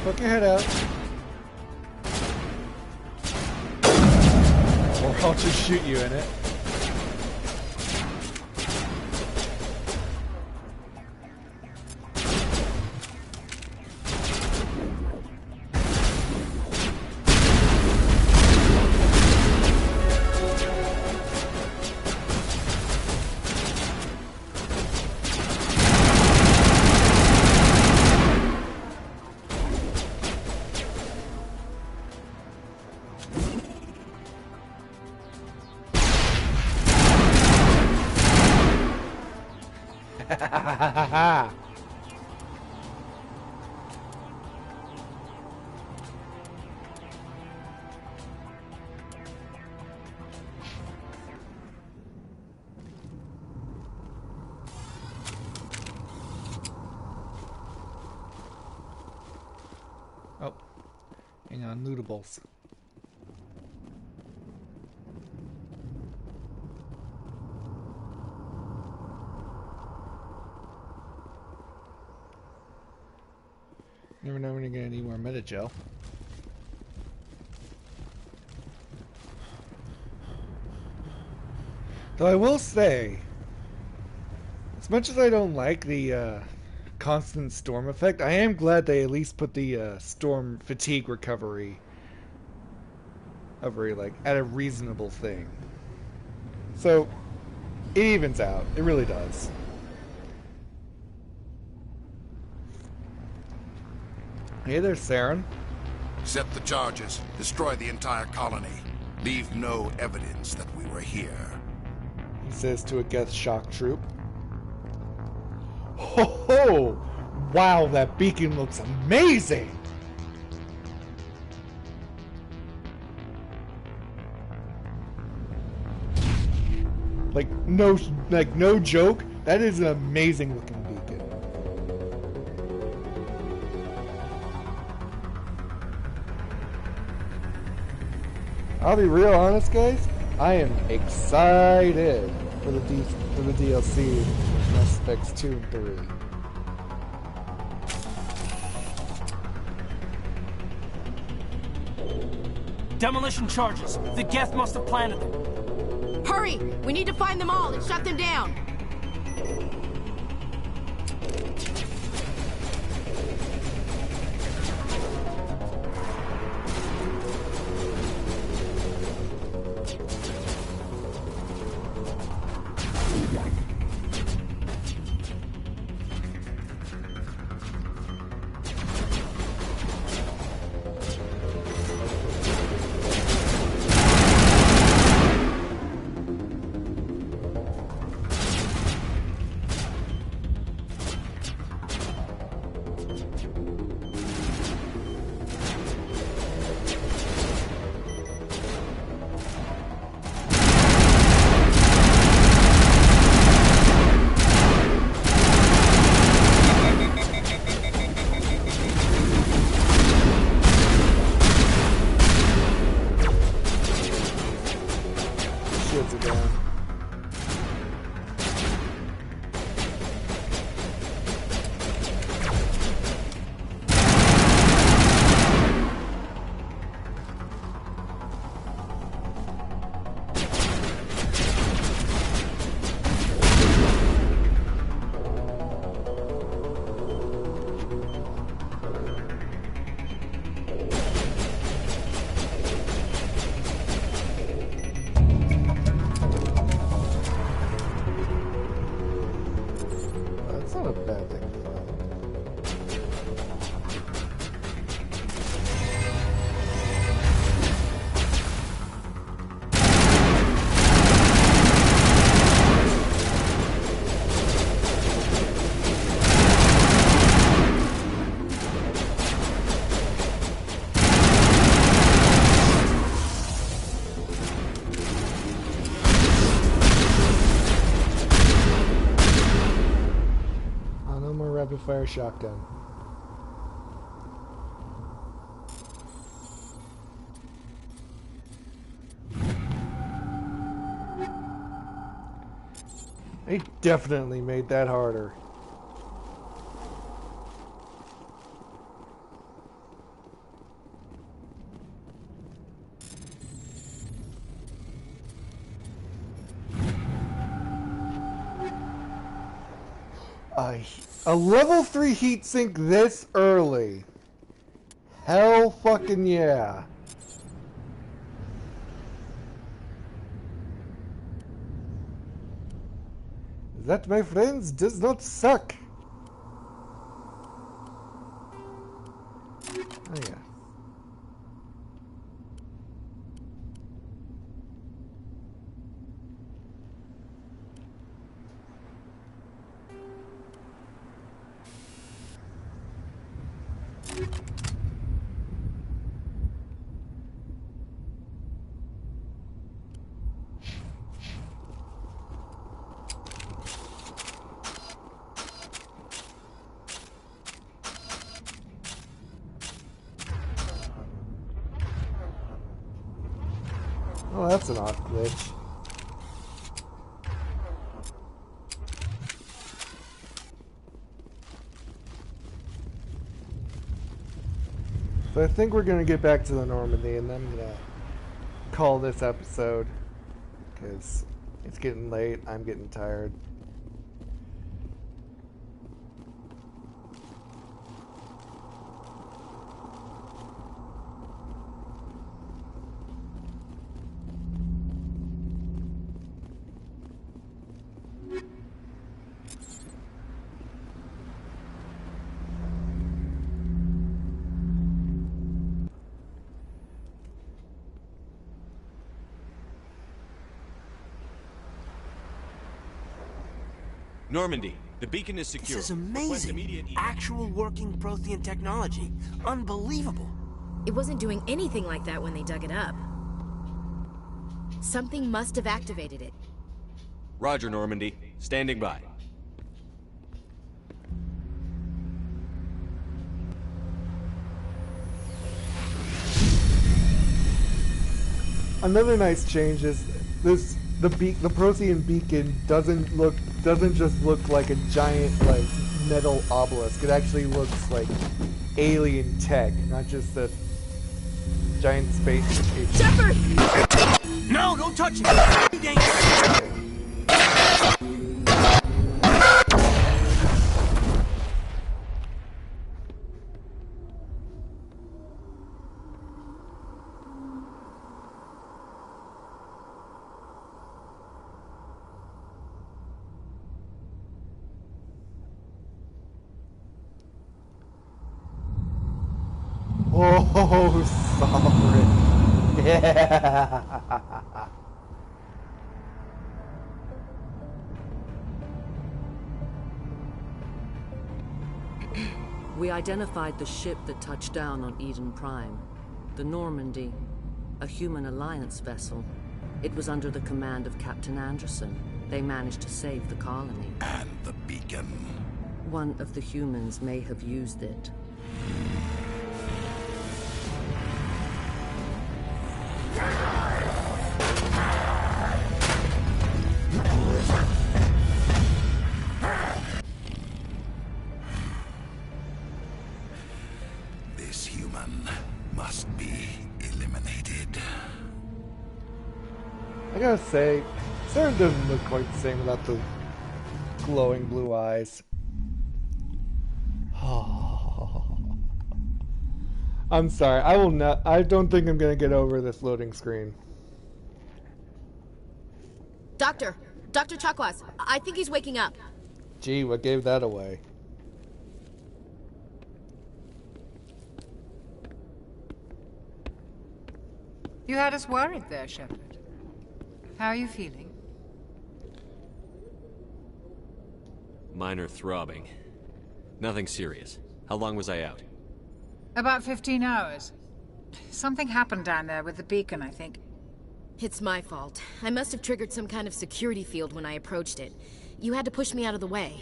Poke your head out. Or I'll just shoot you in it. Oh, hang on, lootables. Never know when you're gonna need more metagel. Though I will say, as much as I don't like the constant storm effect, I am glad they at least put the storm fatigue recovery like at a reasonable thing. So it evens out. It really does. Hey there, Saren. Set the charges. Destroy the entire colony. Leave no evidence that we were here. He says to a Geth shock troop. Ho ho! Wow, that beacon looks amazing! Like no joke, that is an amazing looking beacon. I'll be real honest, guys. I am excited for the DLC, Mass Effects 2 and 3. Demolition charges. The Geth must have planted them. Hurry! We need to find them all and shut them down. rapid fire shotgun. They definitely made that harder. A level 3 heatsink this early. Hell fucking yeah. That, my friends, does not suck. Oh yeah. Oh, that's an odd glitch. So I think we're gonna get back to the Normandy, and then I'm gonna call this episode because it's getting late. I'm getting tired. Normandy, the beacon is secure. This is amazing. Actual working Prothean technology. Unbelievable. It wasn't doing anything like that when they dug it up. Something must have activated it. Roger, Normandy. Standing by. Another nice change is this: the Prothean beacon doesn't just look like a giant like metal obelisk. It actually looks like alien tech, not just a giant space station. Shepard! No, don't touch it! Too dangerous! Oh, sovereign. Yeah. We identified the ship that touched down on Eden Prime. The Normandy. A human alliance vessel. It was under the command of Captain Anderson. They managed to save the colony. And the beacon. One of the humans may have used it. This human must be eliminated. I gotta say, Saren doesn't look quite the same without the glowing blue eyes. I'm sorry, I don't think I'm gonna get over this loading screen. Doctor Chakwas, I think he's waking up. Gee, what gave that away? You had us worried there, Shepard. How are you feeling? Minor throbbing. Nothing serious. How long was I out? About 15 hours. Something happened down there with the beacon, I think. It's my fault. I must have triggered some kind of security field when I approached it. You had to push me out of the way.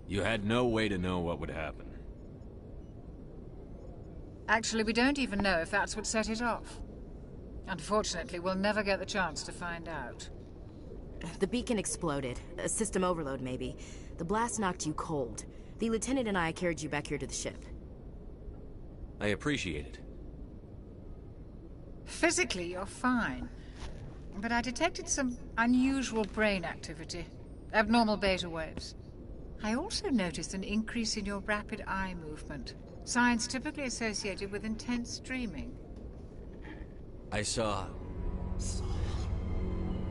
You had no way to know what would happen. Actually, we don't even know if that's what set it off. Unfortunately, we'll never get the chance to find out. The beacon exploded. A system overload, maybe. The blast knocked you cold. The lieutenant and I carried you back here to the ship. I appreciate it. Physically, you're fine. But I detected some unusual brain activity. Abnormal beta waves. I also noticed an increase in your rapid eye movement. Signs typically associated with intense dreaming. I saw...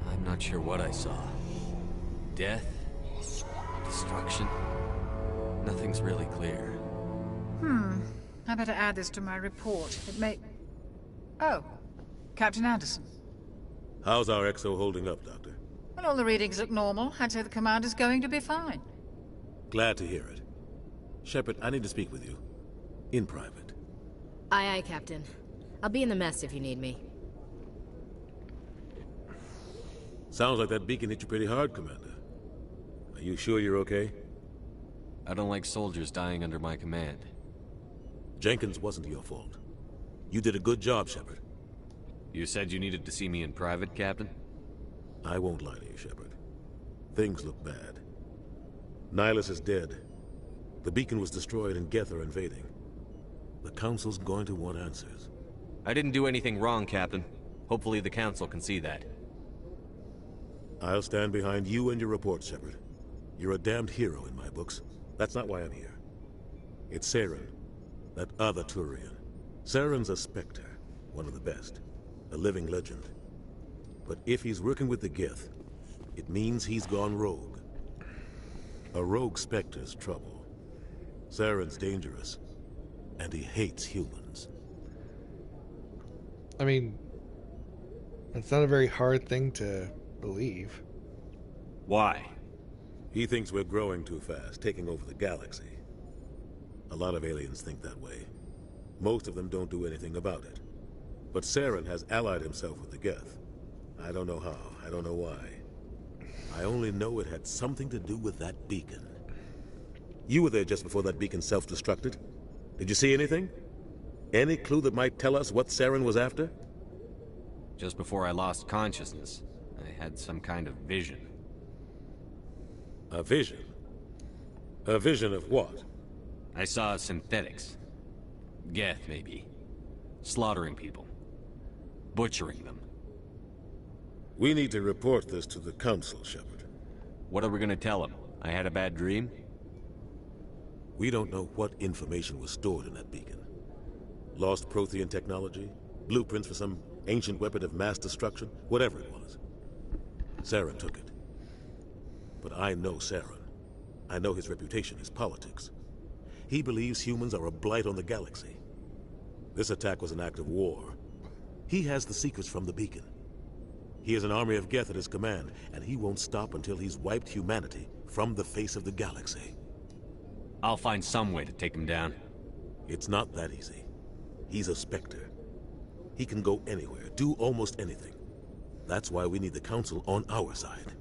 I'm not sure what I saw. Death? Destruction? Nothing's really clear. I better add this to my report. It may... Oh, Captain Anderson. How's our XO holding up, Doctor? Well, all the readings look normal. I'd say the commander's going to be fine. Glad to hear it. Shepard, I need to speak with you. In private. Aye, aye, Captain. I'll be in the mess if you need me. Sounds like that beacon hit you pretty hard, Commander. Are you sure you're okay? I don't like soldiers dying under my command. Jenkins wasn't your fault. You did a good job, Shepard. You said you needed to see me in private, Captain? I won't lie to you, Shepard. Things look bad. Nihilus is dead. The beacon was destroyed and Geth are invading. The Council's going to want answers. I didn't do anything wrong, Captain. Hopefully the Council can see that. I'll stand behind you and your report, Shepard. You're a damned hero in my books. That's not why I'm here. It's Saren, that other Turian. Saren's a Spectre, one of the best. A living legend. But if he's working with the Geth, it means he's gone rogue. A rogue Spectre's trouble. Saren's dangerous, and he hates humans. I mean, it's not a very hard thing to believe. Why? He thinks we're growing too fast, taking over the galaxy. A lot of aliens think that way. Most of them don't do anything about it. But Saren has allied himself with the Geth. I don't know how, I don't know why. I only know it had something to do with that beacon. You were there just before that beacon self-destructed. Did you see anything? Any clue that might tell us what Saren was after? Just before I lost consciousness, I had some kind of vision. A vision? A vision of what? I saw synthetics. Geth, maybe. Slaughtering people. Butchering them. We need to report this to the Council, Shepard. What are we gonna tell them? I had a bad dream? We don't know what information was stored in that beacon. Lost Prothean technology? Blueprints for some ancient weapon of mass destruction? Whatever it was. Saren took it. But I know Saren. I know his reputation is politics. He believes humans are a blight on the galaxy. This attack was an act of war. He has the secrets from the beacon. He has an army of Geth at his command, and he won't stop until he's wiped humanity from the face of the galaxy. I'll find some way to take him down. It's not that easy. He's a Spectre. He can go anywhere, do almost anything. That's why we need the Council on our side.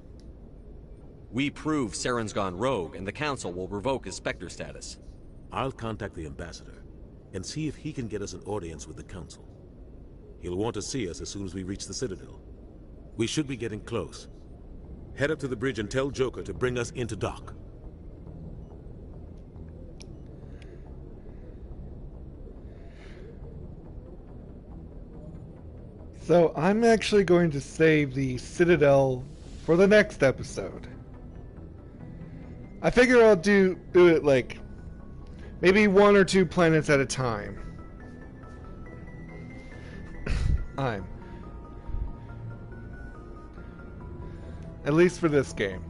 We prove Saren's gone rogue, and the Council will revoke his Spectre status. I'll contact the Ambassador, and see if he can get us an audience with the Council. He'll want to see us as soon as we reach the Citadel. We should be getting close. Head up to the bridge and tell Joker to bring us into dock. So I'm actually going to save the Citadel for the next episode. I figure I'll do it like maybe 1 or 2 planets at a time. At least for this game.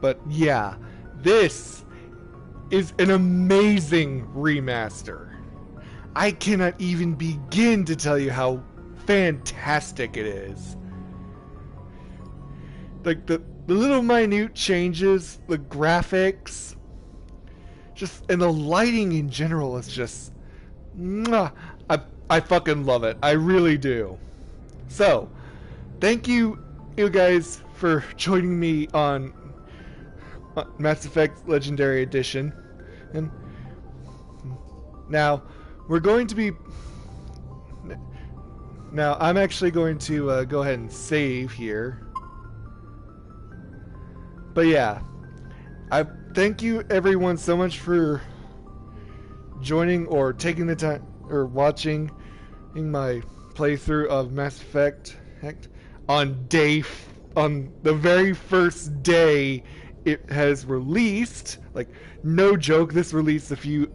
But yeah, this is an amazing remaster. I cannot even begin to tell you how fantastic it is. Like the little minute changes, the graphics, just and the lighting in general is just mwah. I fucking love it. I really do. So, thank you guys for joining me on Mass Effect Legendary Edition. And now, we're going to be... Now, I'm actually going to go ahead and save here. But yeah, I thank you everyone so much for joining or taking the time or watching my playthrough of Mass Effect on the very first day it has released. Like, no joke, this released a few,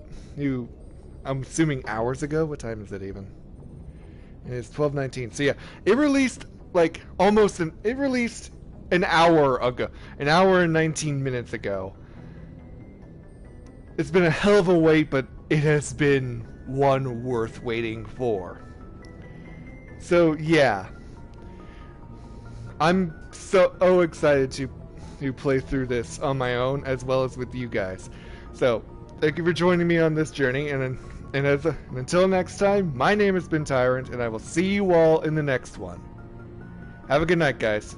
I'm assuming hours ago. What time is it even? It's 12:19. So yeah, it released like it released an hour ago, an hour and 19 minutes ago. It's been a hell of a wait, but it has been one worth waiting for. So yeah, I'm so excited to play through this on my own as well as with you guys. So thank you for joining me on this journey, and until next time, my name has been Tyrant, and I will see you all in the next one. Have a good night, guys.